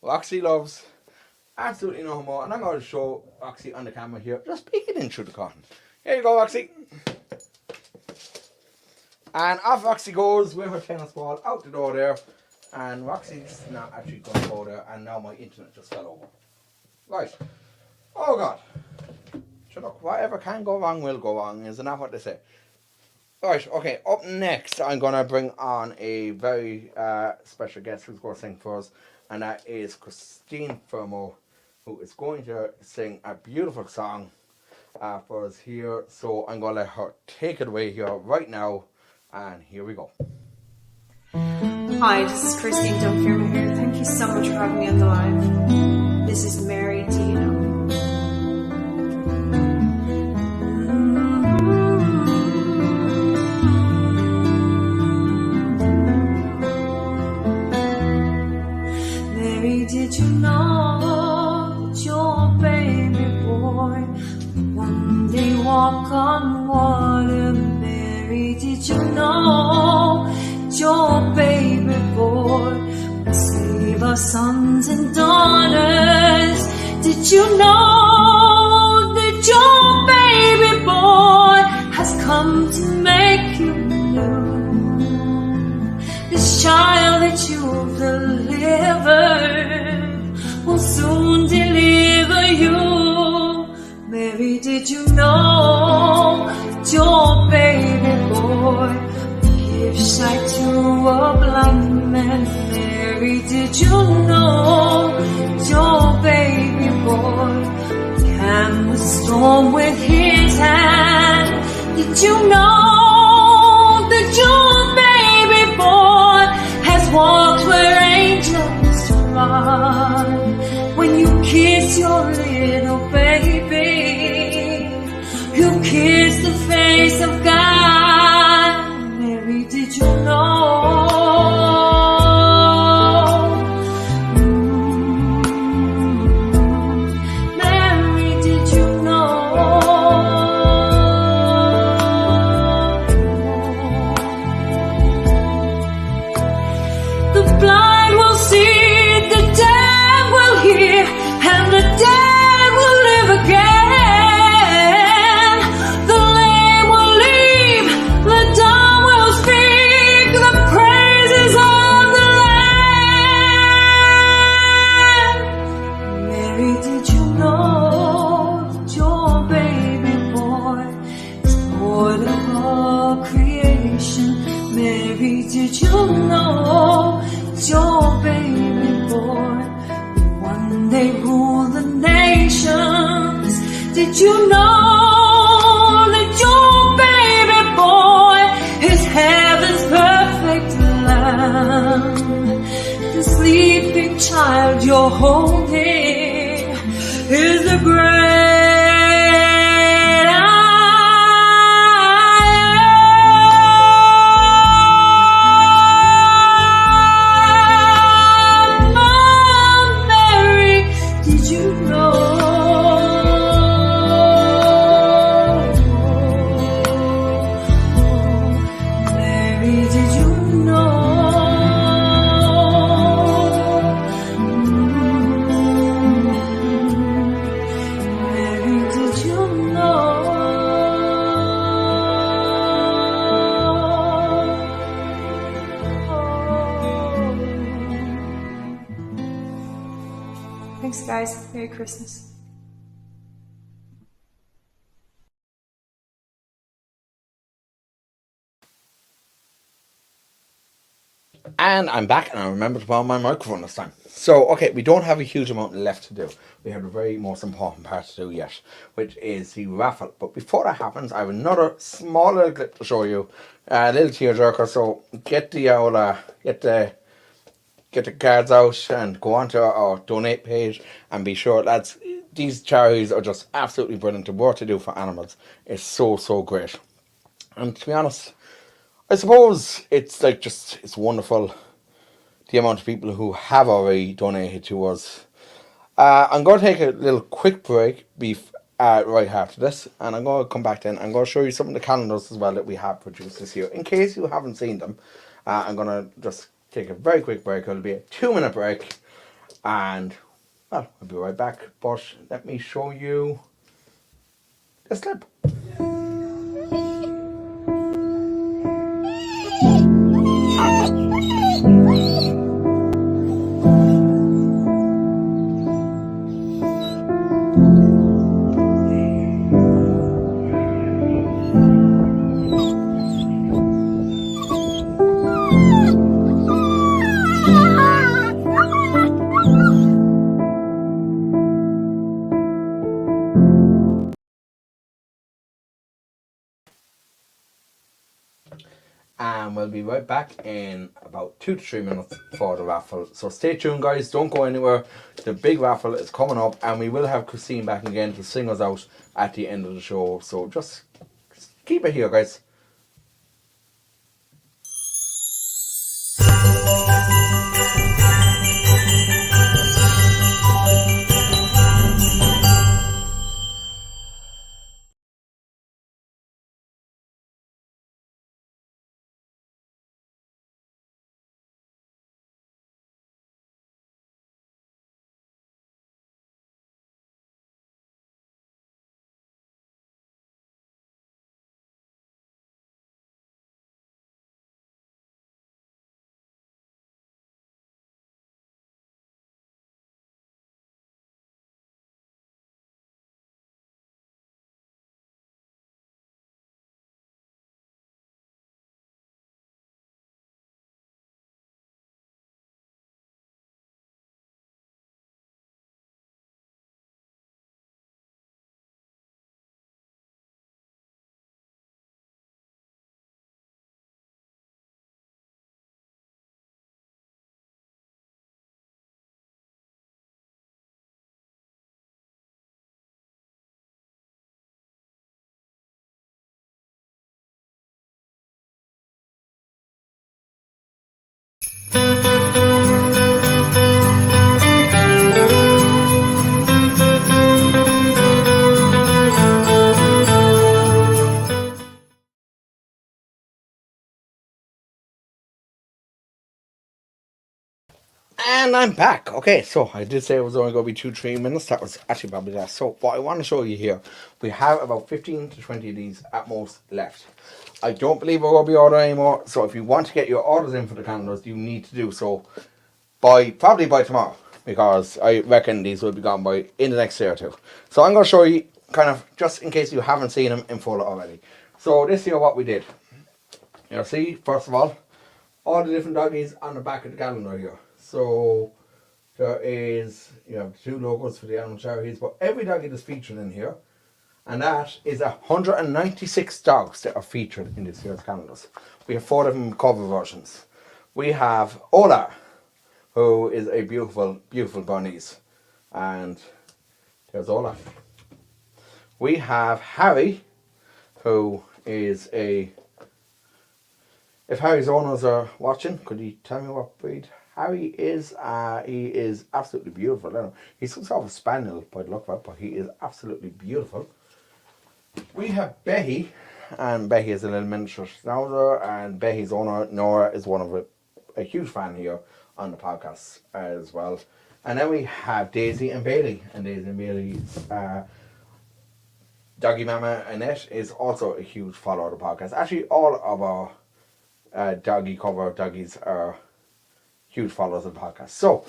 Speaker 1: Roxy loves absolutely nothing more, and I'm going to show Roxy on the camera here, just peek it in through the curtain. Here you go, Roxy. And off Roxy goes with her tennis ball out the door there, and Roxy's not actually going to go there, and now my internet just fell over. Right. Oh God. So look, whatever can go wrong will go wrong, isn't that what they say? Right, okay, up next I'm going to bring on a very special guest who's going to sing for us, and that is Christine Fermo, who is going to sing a beautiful song for us here. So I'm going to let her take it away here right now, and here we go.
Speaker 7: Hi, this is Christine Dunfermline here. Thank you so much for having me on the live. This is Mary, do you know? Did you know your baby boy one day walk on water? Mary, did you know your baby boy would save our sons and daughters? Did you know that your baby boy has come to make you new? This child that you've delivered will soon deliver you. Mary, did you know that your baby boy will give sight to a blind man? Mary, did you know that your baby boy calmed the storm with his hand? Did you know that your baby boy has walked where angels run? When you kiss your little baby, you kiss the face of God. Mary, did you know? Mary, did you know? The blind will see, the deaf will hear, and the dead will live again. The lame will leap, the dumb will speak the praises of the Lamb. Mary, did you know that your baby boy is Lord of all creation? Mary, did you know that your baby boy will one day rule the nations? Did you know that your baby boy is heaven's perfect lamb? The sleeping child you're holding is the great I am. Oh, Mary, did you know? Mary, did you know? Mary, did you know? Thanks, guys. Merry Christmas.
Speaker 1: And I'm back, and I remember to put on my microphone this time. So, okay, we don't have a huge amount left to do. We have the very most important part to do yet, which is the raffle. But before that happens, I have another small little clip to show you, a little tearjerker. So get the get the cards out and go onto our donate page, and be sure these charities are just absolutely brilliant. The work to do for animals is so great. And to be honest, I suppose it's it's wonderful the amount of people who have already donated to us. I'm going to take a little quick break right after this, and I'm going to come back then. I'm going to show you some of the calendars as well that we have produced this year. In case you haven't seen them, I'm going to just take a very quick break. It'll be a 2-minute break, and well, I'll be right back. But let me show you this clip. And we'll be right back in about 2 to 3 minutes for the raffle. So stay tuned, guys. Don't go anywhere. The big raffle is coming up, and we will have Christine back again to sing us out at the end of the show. So just keep it here, guys. And I'm back. Okay, so I did say it was only going to be 2-3 minutes. That was actually probably less. So what I want to show you here, we have about 15 to 20 of these at most left. I don't believe we're going to be ordering anymore. So if you want to get your orders in for the calendars, you need to do so probably by tomorrow, because I reckon these will be gone by in the next day or two. So I'm going to show you kind of, just in case you haven't seen them in full already. So this here what we did. You'll see, first of all the different doggies on the back of the calendar here. So there is, you have 2 logos for the animal charities, but every doggy that's featured in here, and that is 196 dogs that are featured in this year's calendars. We have 4 different cover versions. We have Ola, who is a beautiful, beautiful Bernese, and there's Ola. We have Harry, who is a... If Harry's owners are watching, could you tell me what breed Harry is? He is absolutely beautiful. I don't know. He's some sort of a spaniel by the look of it, but he is absolutely beautiful. We have Becky, and Becky is a little miniature schnauzer, and Becky's owner, Nora, is one of a huge fan here on the podcast as well. And then we have Daisy and Bailey, and Daisy and Bailey's doggy mama Annette is also a huge follower of the podcast. Actually, all of our doggy cover doggies are huge followers of the podcast. So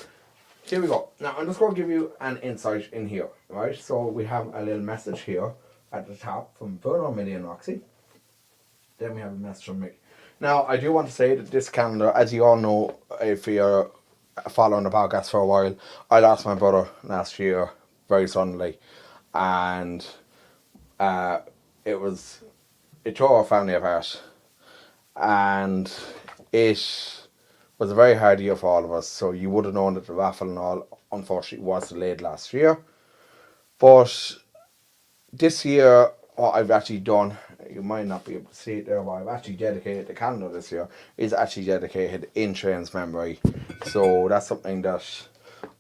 Speaker 1: here we go. Now I'm just going to give you an insight in here, right? So we have a little message here at the top from Bruno, Millie and Roxy. Then we have a message from me. Now I do want to say that this calendar, as you all know, if you're following the podcast for a while, I lost my brother last year very suddenly, and it tore our family apart. And it was a very hard year for all of us. So you would have known that the raffle and all, unfortunately, was delayed last year. But this year, what I've actually done, you might not be able to see it there, but I've actually dedicated the calendar this year, is actually dedicated in Shane's memory. So that's something that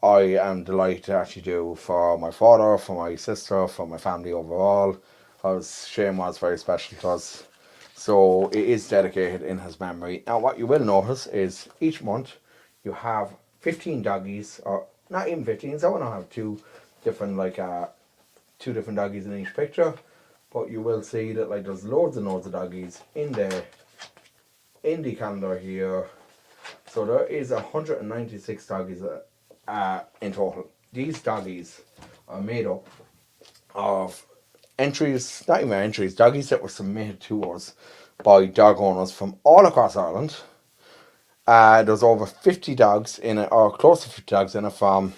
Speaker 1: I am delighted to actually do for my father, for my sister, for my family overall, because Shane was very special to us. So it is dedicated in his memory. Now what you will notice is each month you have 15 doggies, or not even 15, so I want to have two different doggies in each picture. But you will see that like there's loads and loads of doggies in the calendar here. So there is 196 doggies in total. These doggies are made up of entries, not even entries, doggies that were submitted to us by dog owners from all across Ireland. There's over 50 dogs in it, or close to 50 dogs in it, from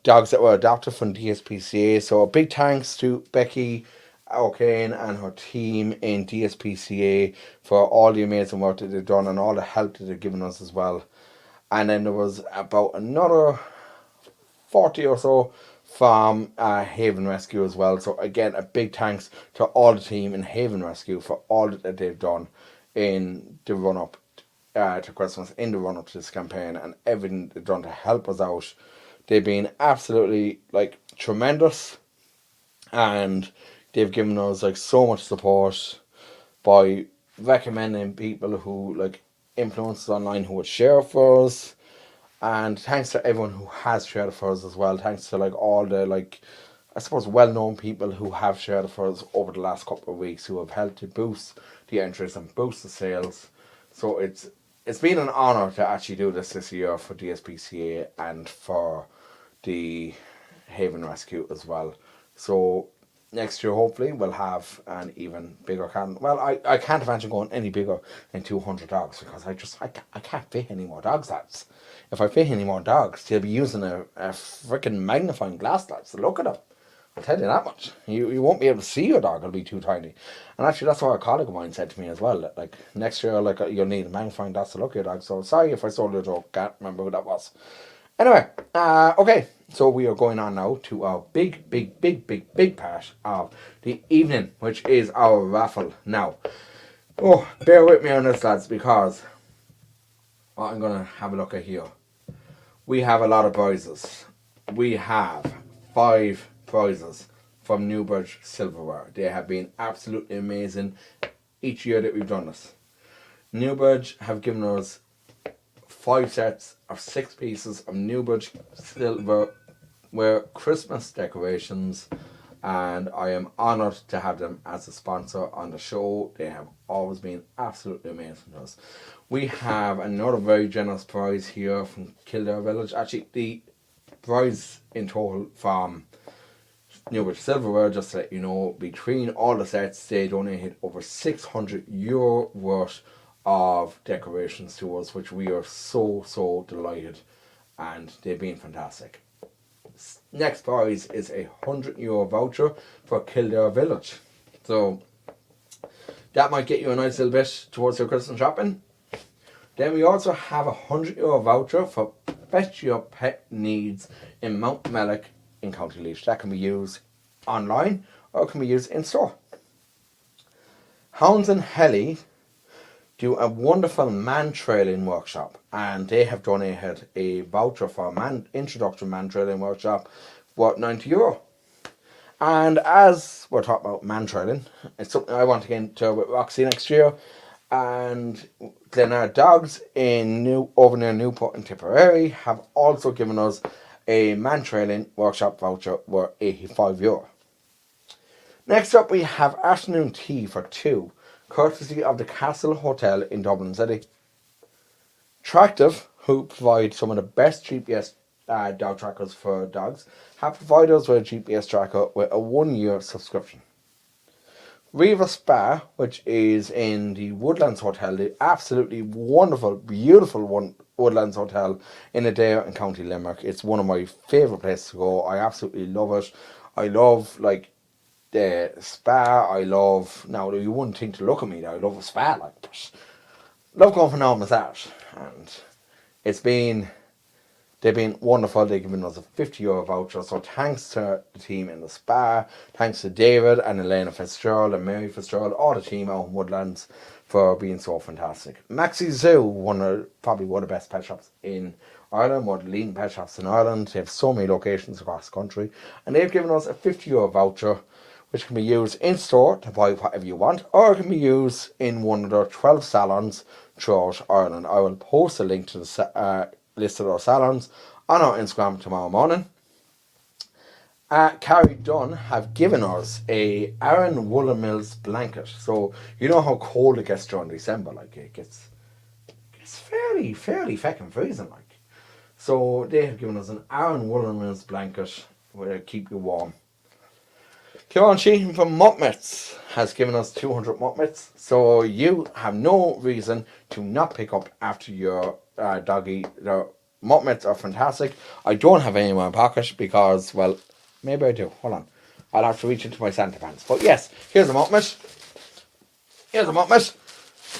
Speaker 1: dogs that were adopted from DSPCA. So a big thanks to Becky O'Kane and her team in DSPCA for all the amazing work that they've done and all the help that they've given us as well. And then there was about another 40 or so from Haven Rescue as well. So again, a big thanks to all the team in Haven Rescue for all that they've done in the run up to Christmas, in the run up to this campaign, and everything they've done to help us out. They've been absolutely like tremendous, and they've given us like so much support by recommending people who like influencers online who would share for us. And thanks to everyone who has shared it for us as well. Thanks to like all the like, I suppose, well-known people who have shared it for us over the last couple of weeks, who have helped to boost the entries and boost the sales. So it's been an honour to actually do this year for DSPCA and for the Haven Rescue as well. So next year hopefully we'll have an even bigger calendar. Well, I can't imagine going any bigger than 200 dogs, because I can't fit any more dogs, lads. If I fit any more dogs, they'll be using a freaking magnifying glass, lads, to look at them. I'll tell you that much. You won't be able to see your dog, it'll be too tiny. And actually that's what a colleague of mine said to me as well, that like next year like you'll need a magnifying glass to look at your dog. So sorry if I stole your joke, can't remember who that was. Anyway, okay, so we are going on now to our big part of the evening, which is our raffle. Now, bear with me on this, lads, because what I'm going to have a look at here. We have a lot of prizes. We have 5 prizes from Newbridge Silverware. They have been absolutely amazing each year that we've done this. Newbridge have given us 5 sets of 6 pieces of Newbridge silverware Christmas decorations, and I am honoured to have them as a sponsor on the show. They have always been absolutely amazing to us. We have another very generous prize here from Kildare Village. Actually, the prize in total from Newbridge Silverware, just to let you know, between all the sets, they donated over €600 worth of decorations to us, which we are so delighted, and they've been fantastic. Next prize is a €100 voucher for Kildare Village. So that might get you a nice little bit towards your Christmas shopping. Then we also have a €100 voucher for Fetch Your Pet Needs in Mount Mellick in County Laois. That can be used online or it can be used in store. Hounds and Helly do a wonderful man trailing workshop, and they have donated a voucher for a introductory man trailing workshop worth €90. And as we're talking about man trailing, it's something I want to get into with Roxy next year. And Glenard Dogs over near Newport in Tipperary have also given us a man trailing workshop voucher worth €85. Next up, we have afternoon tea for 2, courtesy of the Castle Hotel in Dublin City. Tractive, who provide some of the best GPS dog trackers for dogs, have provided us with a GPS tracker with a 1-year subscription. Riva Spa, which is in the Woodlands Hotel, the absolutely wonderful, beautiful Woodlands Hotel in Adare in County Limerick. It's one of my favourite places to go. I absolutely love it. I love the spa. Now you wouldn't think to look at me that I love a spa but love going for now massage, and they've been wonderful. They've given us a €50 voucher. So thanks to the team in the spa, thanks to David and Elena Fitzgerald and Mary Fitzgerald, all the team out in Woodlands for being so fantastic. Maxi Zoo, probably one of the best pet shops in Ireland, one of the leading pet shops in Ireland. They have so many locations across the country, and they've given us a €50 voucher, which can be used in store to buy whatever you want, or it can be used in one of their 12 salons throughout Ireland. I will post a link to the list of our salons on our Instagram tomorrow morning. Carrie Dunn have given us a Aaron Woolen Mills blanket. So you know how cold it gets during December, it gets fairly feckin' freezing So they have given us an Aaron Woolen Mills blanket to keep you warm. Kieran Sheehan from Mutt Mitts has given us 200 Mutt Mitts, so you have no reason to not pick up after your doggy. The Mutt Mitts are fantastic. I don't have any in my pocket because, well, maybe I do. Hold on. I'll have to reach into my Santa pants. But yes, here's a Mutt Mitt.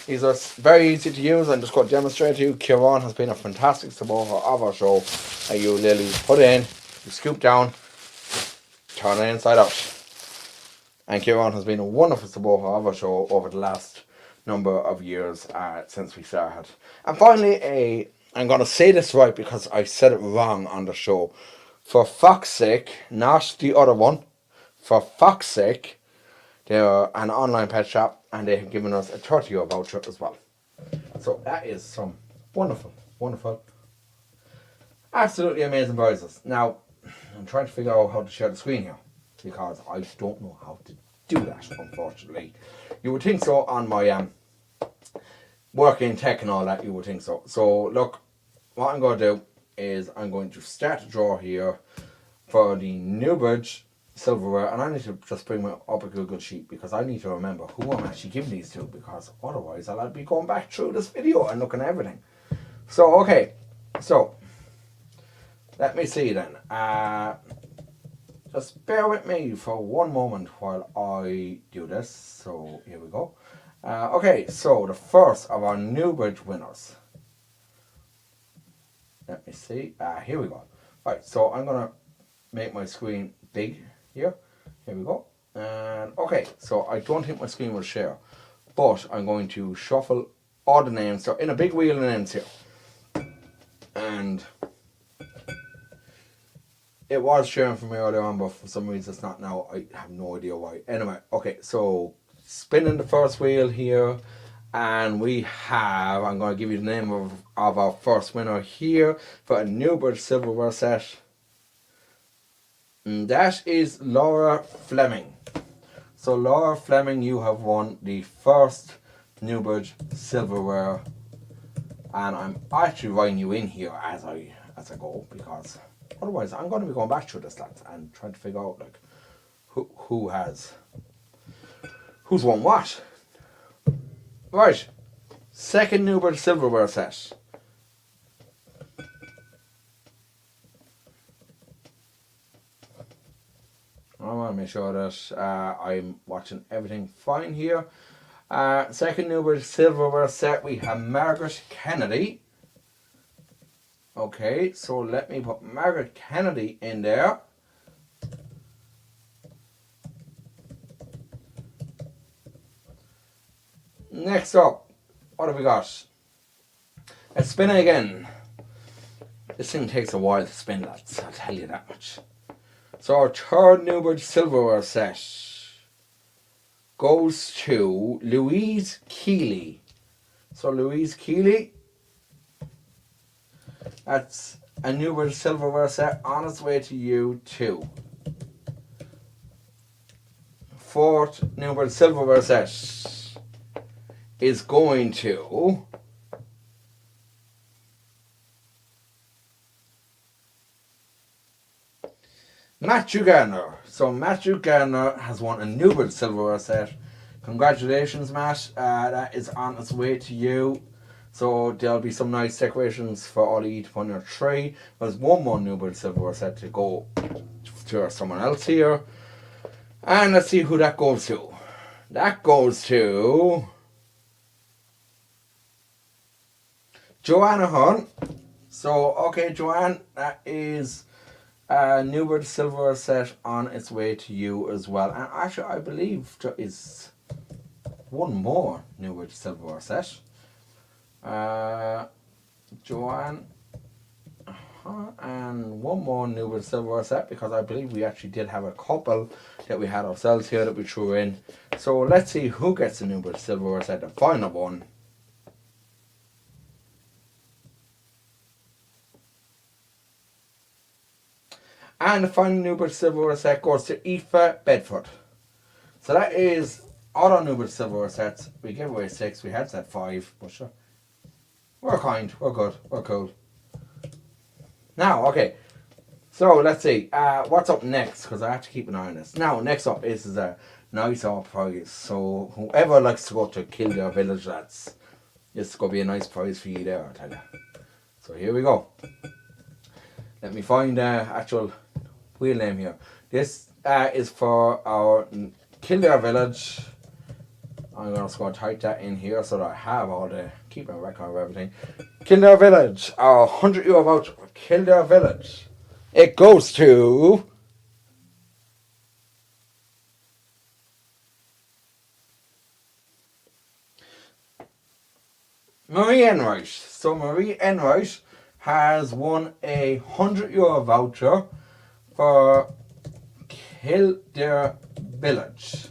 Speaker 1: These are very easy to use. I'm just going to demonstrate to you. Kieran has been a fantastic supporter of our show. And you literally put in, you scoop down, turn it inside out. And Kieran has been a wonderful supporter of our show over the last number of years since we started. And finally, I'm going to say this right because I said it wrong on the show. For fuck's sake, not the other one. For fuck's sake, they're an online pet shop and they have given us a €30 voucher as well. So that is some wonderful, absolutely amazing prizes. Now, I'm trying to figure out how to share the screen here, because I don't know how to do that, unfortunately. You would think so on my working tech and all that, you would think so. So look, what I'm going to do is I'm going to start a draw here for the Newbridge silverware, and I need to just bring up a Google sheet because I need to remember who I'm actually giving these to, because otherwise I'll be going back through this video and looking at everything. So okay, so let me see then. Just bear with me for one moment while I do this. So here we go. Okay, so the first of our Newbridge winners. Let me see. Here we go. Right, so I'm gonna make my screen big here. Here we go. And okay, so I don't think my screen will share, but I'm going to shuffle all the names. So in a big wheel of names here. And it was sharing for me earlier on, but for some reason it's not now. I have no idea why. Anyway, okay, so spinning the first wheel here, And we have, I'm going to give you the name of our first winner here for a Newbridge Silverware set. And that is Laura Fleming. So Laura Fleming, you have won the first Newbridge Silverware. And I'm actually writing you in here as I go, because otherwise I'm going to be going back through this, lads, and trying to figure out like who's won what. Right, second Newbridge Silverware set. I want to make sure that I'm watching everything fine here. Second Newbridge Silverware set, we have Margaret Kennedy. Okay, so let me put Margaret Kennedy in there. Next up, what have we got? Let's spin it again. This thing takes a while to spin, lads, I'll tell you that much. So our third Newbridge Silverware set goes to Louise Keeley. So Louise Keeley, that's a Newbridge Silverware set on its way to you too. Fourth Newbridge Silverware set is going to Matthew Garner. So Matthew Garner has won a Newbridge Silverware set. Congratulations, Matt. That is on its way to you. So there'll be some nice decorations for all you to put on your tree. There's one more Newbridge Silverware set to go to someone else here. And let's see who that goes to. That goes to Joanna Hunt. So, okay, Joanne, that is a Newbridge Silverware set on its way to you as well. And actually, I believe there is one more Newbridge Silverware set. Joanne, and one more Newbridge Silverware set, because I believe we actually did have a couple that we had ourselves here that we threw in. So let's see who gets the Newbridge Silverware set, the final one. And the final Newbridge Silverware set goes to Aoife Bedford. So that is all our Newbridge Silverware sets. We gave away 6, we had set 5, but sure. We're kind, we're good, we're cool. Now, okay, so let's see, what's up next, because I have to keep an eye on this. Now, next up is a nice old prize. So whoever likes to go to Kildare Village, this is going to be a nice prize for you there, I'll tell you. So here we go. Let me find the actual wheel name here. This is for our Kildare Village. I'm just going to type that in here so that I have all the, keep a record of everything. Kildare Village, our €100 voucher for Kildare Village. It goes to Marie Enright. So Marie Enright has won a €100 voucher for Kildare Village.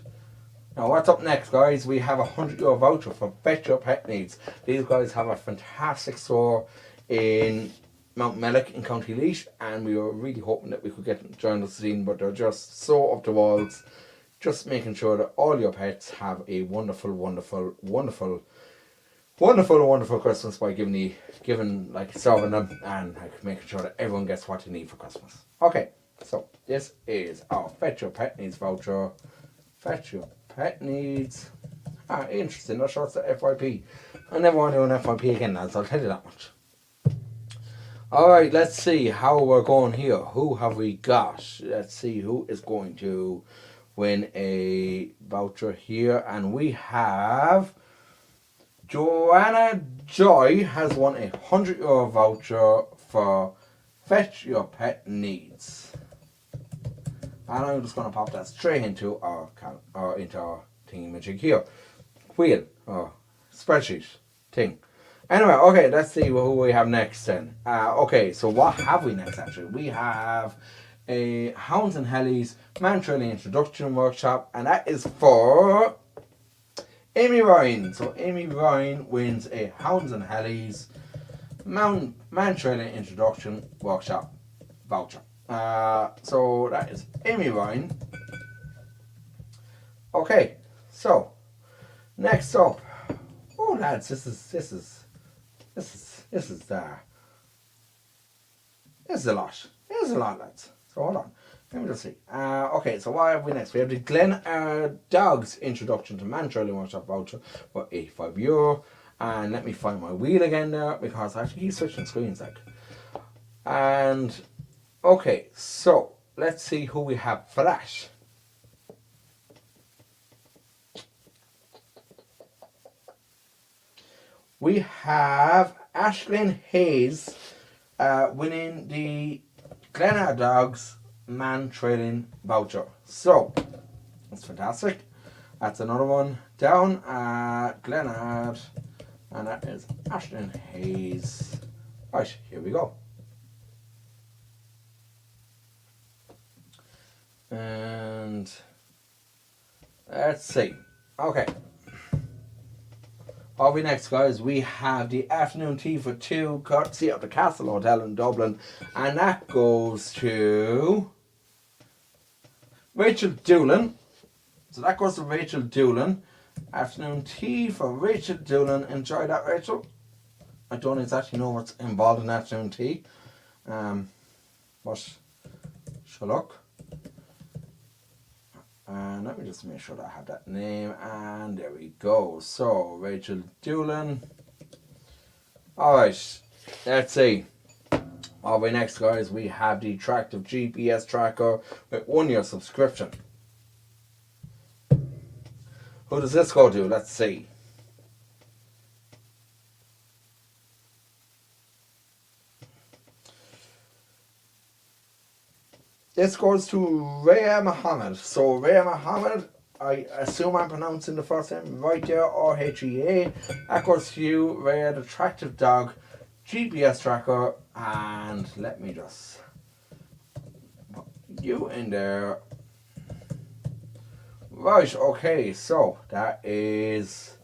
Speaker 1: Now what's up next, guys? We have a €100 voucher for Bet Your Pet Needs. These guys have a fantastic store in Mount Mellick in County Laois, and we were really hoping that we could get them to join us soon, but they're just so up the walls, just making sure that all your pets have a wonderful, wonderful, wonderful, wonderful, wonderful Christmas by serving them and making sure that everyone gets what they need for Christmas. Okay, so this is our Fetch Your Pet Needs voucher. Fetch Your Pet Needs. Interesting, that shorts to FYP. I never want to do an FYP again, lads, I'll tell you that much. Alright, let's see how we're going here. Who have we got? Let's see who is going to win a voucher here. And we have Joanna Joy has won a €100 voucher for Fetch Your Pet Needs. And I'm just going to pop that straight into our thingamajig here. Wheel, or spreadsheet thing. Anyway, okay, let's see who we have next then. Okay, so what have we next actually? We have a Hounds and Hellies Man Trailing Introduction Workshop, and that is for Amy Ryan. So Amy Ryan wins a Hounds and Hellies Man Training Introduction Workshop voucher. So that is Amy Ryan. Okay, so next up. Oh lads, this is a lot. There's a lot, lads. So hold on. Let me just see. Okay, so what have we next? We have the Glen Dogs Introduction to Man Trailing Workshop voucher for €85. And let me find my wheel again there because I have to keep switching screens like. And okay, so let's see who we have for that. We have Ashlyn Hayes winning the Glenard Dogs Man Trailing voucher. So that's fantastic. That's another one down at Glenard, and that is Ashlyn Hayes. Right, here we go. And let's see. Okay. What we next, guys? We have the afternoon tea for two, courtesy of the Castle Hotel in Dublin, and that goes to Rachel Doolan. So that goes to Rachel Doolan. Afternoon tea for Rachel Doolan. Enjoy that, Rachel. I don't exactly know what's involved in afternoon tea, but sure luck. And let me just make sure that I have that name, and there we go. So Rachel Doolan. Alright, let's see. What we next, guys? We have the Attractive GPS tracker with 1 year subscription. Who does this go to? Let's see. This goes to Rhea Muhammad. So Rhea Muhammad, I assume I'm pronouncing the first name right there, RHEA. That goes to you, Rhea, the Attractive Dog GPS tracker. And let me just put you in there. Right, okay, so that is...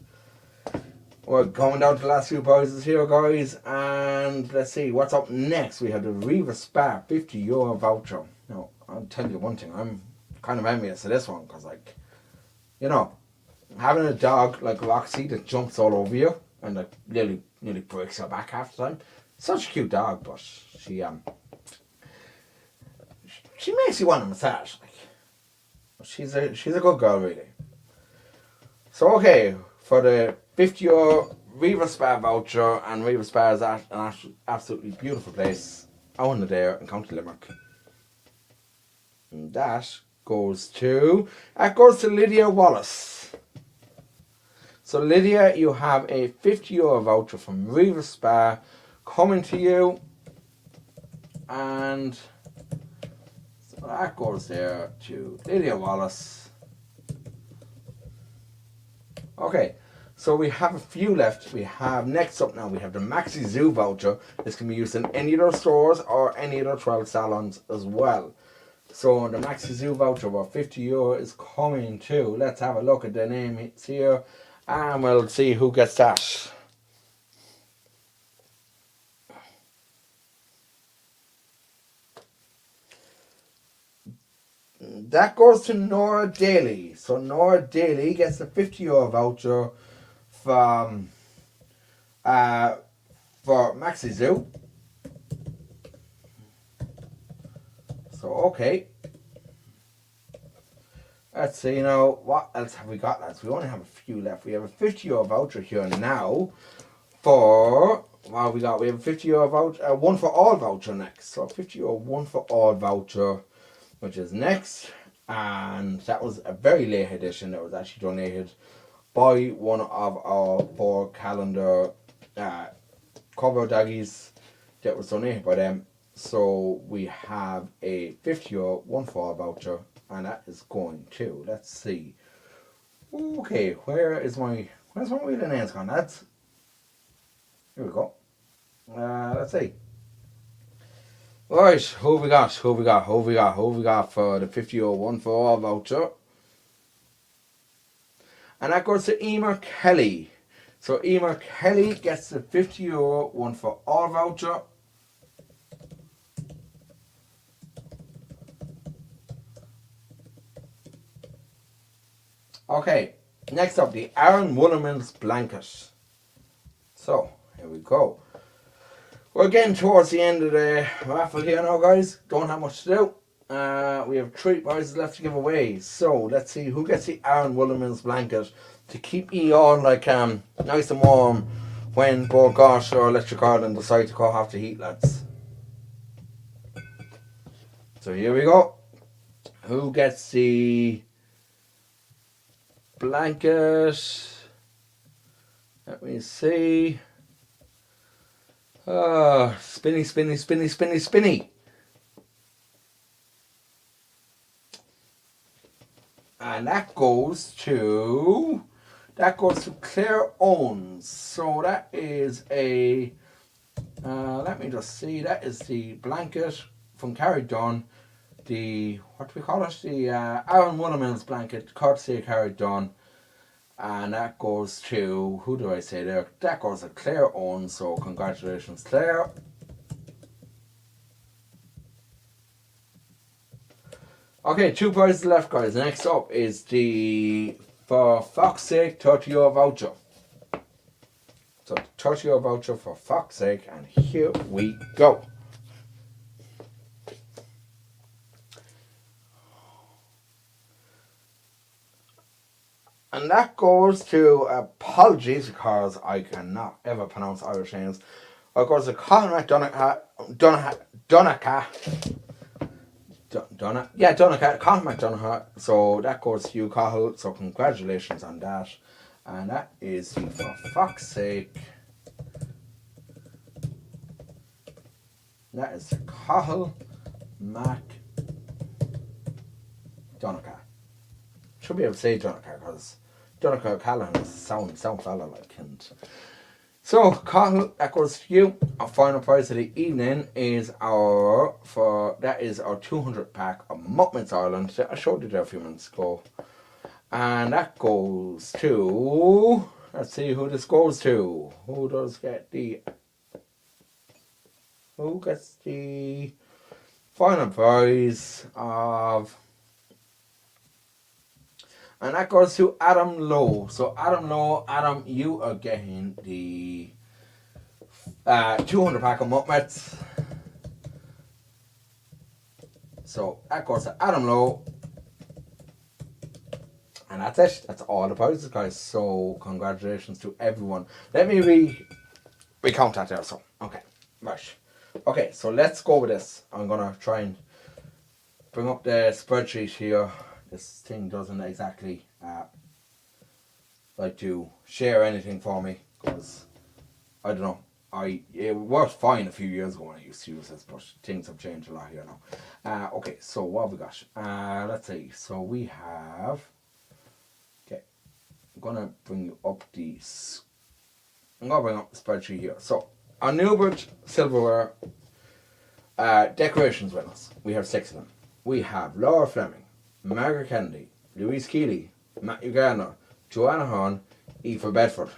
Speaker 1: We're going down to the last few prizes here, guys. And let's see, what's up next? We have the Riva Spa €50 voucher. Now, I'll tell you one thing, I'm kind of envious of this one, because, like, you know, having a dog like Roxy that jumps all over you and, like, nearly breaks your back half the time. Such a cute dog, but she makes you want a massage. Like, she's a good girl, really. So, okay, for the €50 Riva Spa voucher, and Riva Spa is an absolutely beautiful place out in the Dare in County Limerick. And that goes to Lydia Wallace. So Lydia, you have a €50 voucher from Riva Spa coming to you, and so that goes there to Lydia Wallace. Okay, so we have a few left. We have next up now, we have the Maxi Zoo voucher. This can be used in any other stores or any other 12 salons as well. So the Maxi Zoo voucher for €50 is coming to. Let's have a look at the name. It's here, and we'll see who gets that. That goes to Nora Daly. So Nora Daly gets a €50 voucher from for Maxi Zoo. So okay. Let's see now, what else have we got, lads? We only have a few left. We have a €50 voucher here now for, what we got? We have a €50 voucher, one for all voucher next. So €50 one for all voucher, which is next. And that was a very late edition that was actually donated by one of our 4 calendar cover doggies that was donated by them. So we have a €50 one for all voucher, and that is going to, let's see. Okay, where's my wheel and hands gone, lads? Here we go. Let's see. Right, who we got for the €50 one for all voucher? And that goes to Emer Kelly. So Emer Kelly gets the €50 one for all voucher. Okay, next up, the Aaron Woolerman's blanket. So, here we go. We're getting towards the end of the raffle here now, guys. Don't have much to do. We have 3 prizes left to give away. So, let's see who gets the Aaron Woolerman's blanket to keep you all like nice and warm when Bo Gosh or Electric Ireland decide to go off the heat, lads. So, here we go. Who gets the blanket? Let me see. Spinny, spinny, spinny, spinny, spinny. And that goes to Claire Owens. So that is a let me just see, that is the blanket from Carrie Dunn. The, what do we call it? The Aaron Woolerman's blanket, courtesy of Carrie Dunn. And that goes to, who do I say there? That goes to Claire Owens. So congratulations, Claire. Okay, 2 prizes left, guys. Next up is the For Fox's Sake €30 voucher. So €30 voucher for Fox's Sake, and here we go. And that goes to, apologies because I cannot ever pronounce Irish names. Of course, the Colin McDonagh, Colin McDonagh. So that goes to you, Cahill. So congratulations on that. And that is For Fox's Sake. That is Cahill McDonagh. Should be able to say Donagh because Donagh O'Callaghan is a sound fella like. And so, Cahill, that goes to you. Our final prize of the evening is our 200 pack of Muppets Ireland that I showed you there a few minutes ago. And that goes to, let's see who this goes to. Who gets the final prize of, and that goes to Adam Lowe. So Adam, you are getting the 200 pack of Muppets. So that goes to Adam Lowe. And that's it. That's all the prizes, guys. So congratulations to everyone. Let me recount that there. So, okay. Right. Okay, so let's go with this. I'm going to try and bring up the spreadsheet here. This thing doesn't exactly like to share anything for me because I don't know. It worked fine a few years ago when I used to use this, but things have changed a lot here now. Okay, so what have we got? Let's see. So we have. Okay, I'm gonna bring up the spreadsheet here. So our Newbridge silverware decorations winners. We have 6 of them. We have Laura Fleming, Margaret Kennedy, Louise Keeley, Matthew Garner, Joanna Horn, Aoife Bedford.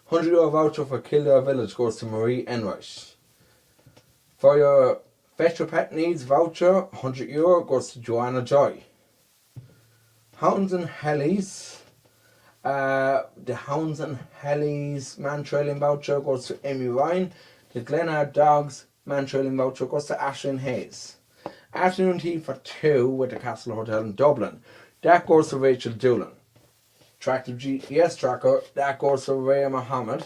Speaker 1: €100 voucher for Kildare Village goes to Marie Enright. For your Fetch Your Pet Needs voucher, €100 goes to Joanna Joy. Hounds and Hellies. The Hounds and Hellies man trailing voucher goes to Amy Ryan. The Glenard Dogs man trailing voucher goes to Ashlyn Hayes. Afternoon tea for 2 with the Castle Hotel in Dublin. That goes to Rachel Doolan. Tractive GPS tracker, that goes to Rhea Mohammed.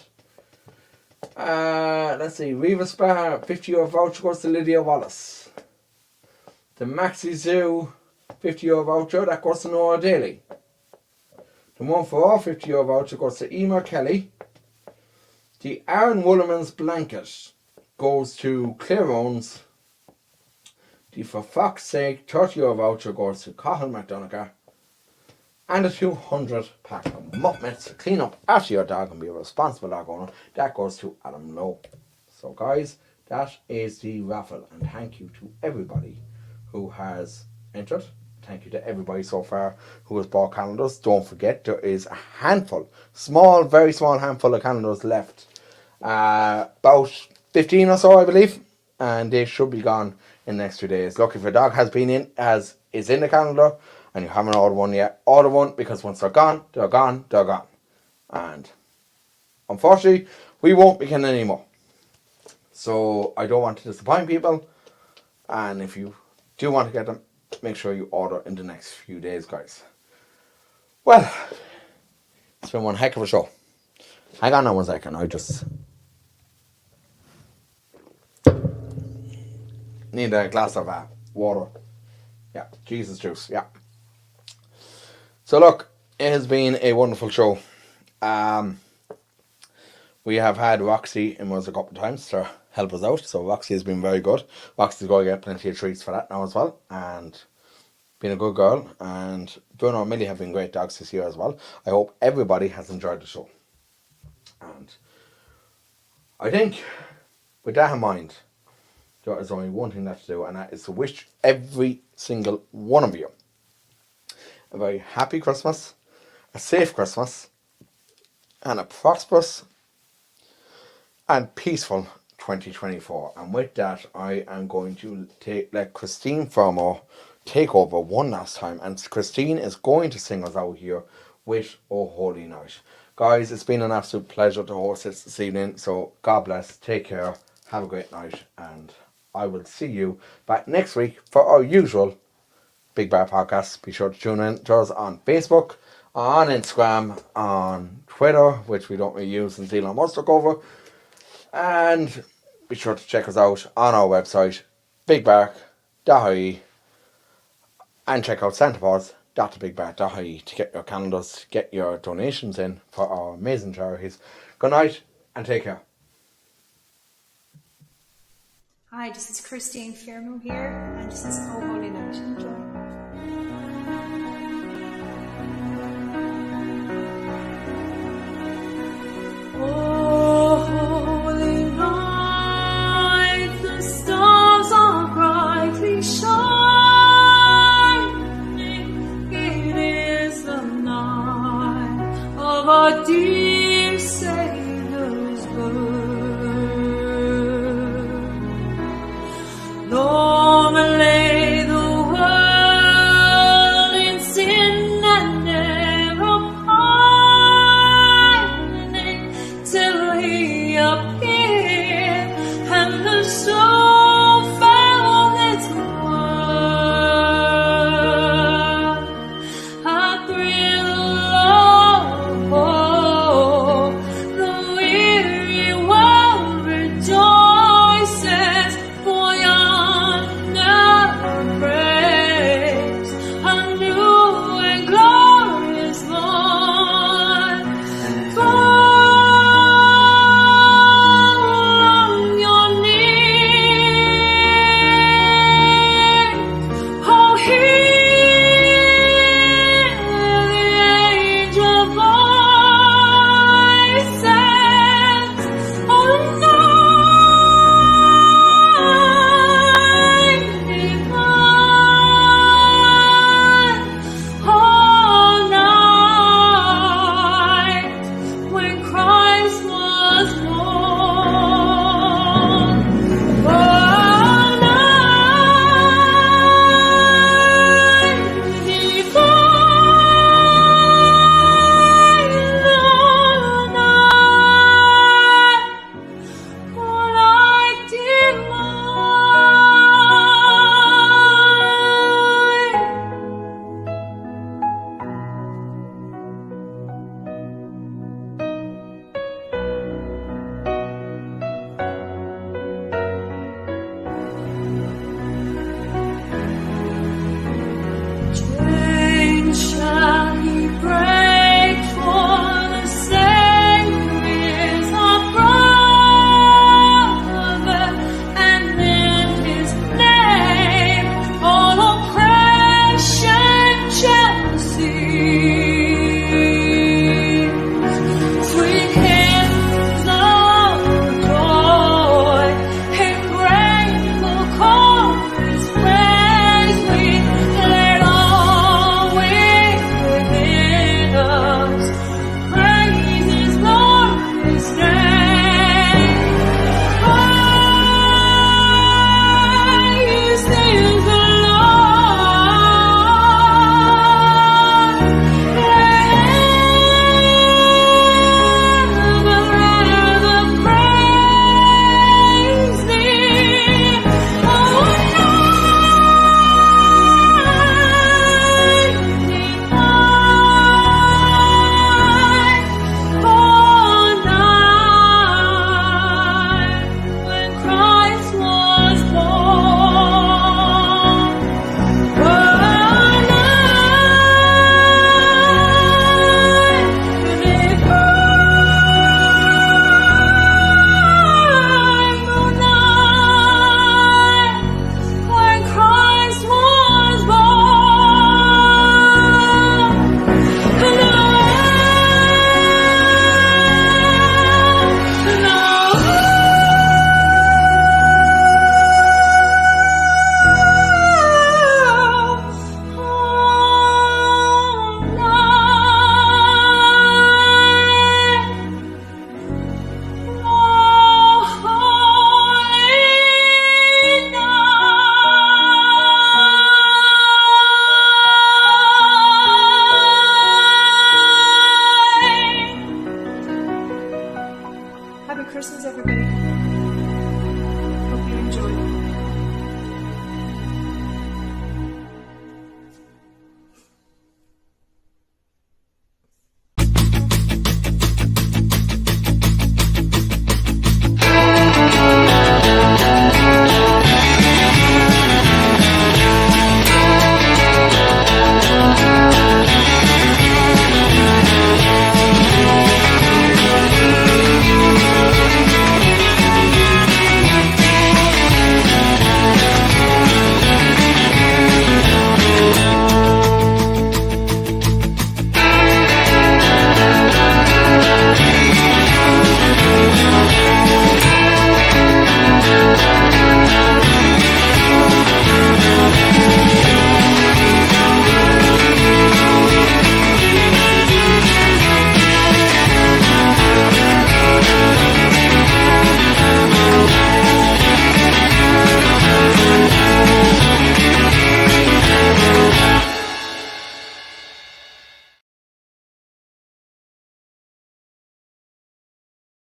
Speaker 1: Let's see, Riva Spa €50 voucher goes to Lydia Wallace. The Maxi Zoo €50 voucher, that goes to Nora Daly. The One for All €50 voucher goes to Emer Kelly. The Aaron Woolerman's blanket goes to Claire Owens. The For Fox's Sake €30 voucher goes to Cahill McDonagh. And a 200 pack of Muppets to clean up after your dog and be a responsible dog owner, that goes to Adam Lowe. So guys, that is the raffle, and thank you to everybody who has entered. thank you to everybody so far who has bought calendars. Don't forget, there is a handful, small, very small handful of calendars left. About 15 or so, I believe, and they should be gone in the next 2 days. Look, if your dog is in the calendar and you haven't ordered one yet, order one, because once they're gone, they're gone, they're gone. And unfortunately, we won't be getting any more. So I don't want to disappoint people. And if you do want to get them, make sure you order in the next few days, guys. Well, it's been one heck of a show. Hang on now 1 second. I just need a glass of water. Yeah, Jesus juice. Yeah. So look, it has been a wonderful show. We have had Roxy in us a couple of times to help us out, so Roxy has been very good. Roxy's going to get plenty of treats for that now as well, and been a good girl. And Bruno and Millie have been great dogs this year as well. I hope everybody has enjoyed the show. And I think, with that in mind, there is only one thing left to do, and that is to wish every single one of you a very happy Christmas, a safe Christmas, and a prosperous and peaceful 2024. And with that, I am going to let Christine Fermor take over one last time, and Christine is going to sing us out here with "Oh Holy Night." Guys, it's been an absolute pleasure to host this evening, so God bless, take care, have a great night, and I will see you back next week for our usual Big Bear podcast. Be sure to tune in to us on Facebook, on Instagram, on Twitter, which we don't really use since Elon Musk took over. And be sure to check us out on our website, bigbark.ie, and check out Santa Paws .bigbark.ie to get your calendars, get your donations in for our amazing charities. Good night and take care.
Speaker 8: Hi, this is Christine Fiermo here, and this is Oh Holy Night. Enjoy.
Speaker 7: Oh, holy night, the stars are brightly shining. It is the night of our dear Savior's birth.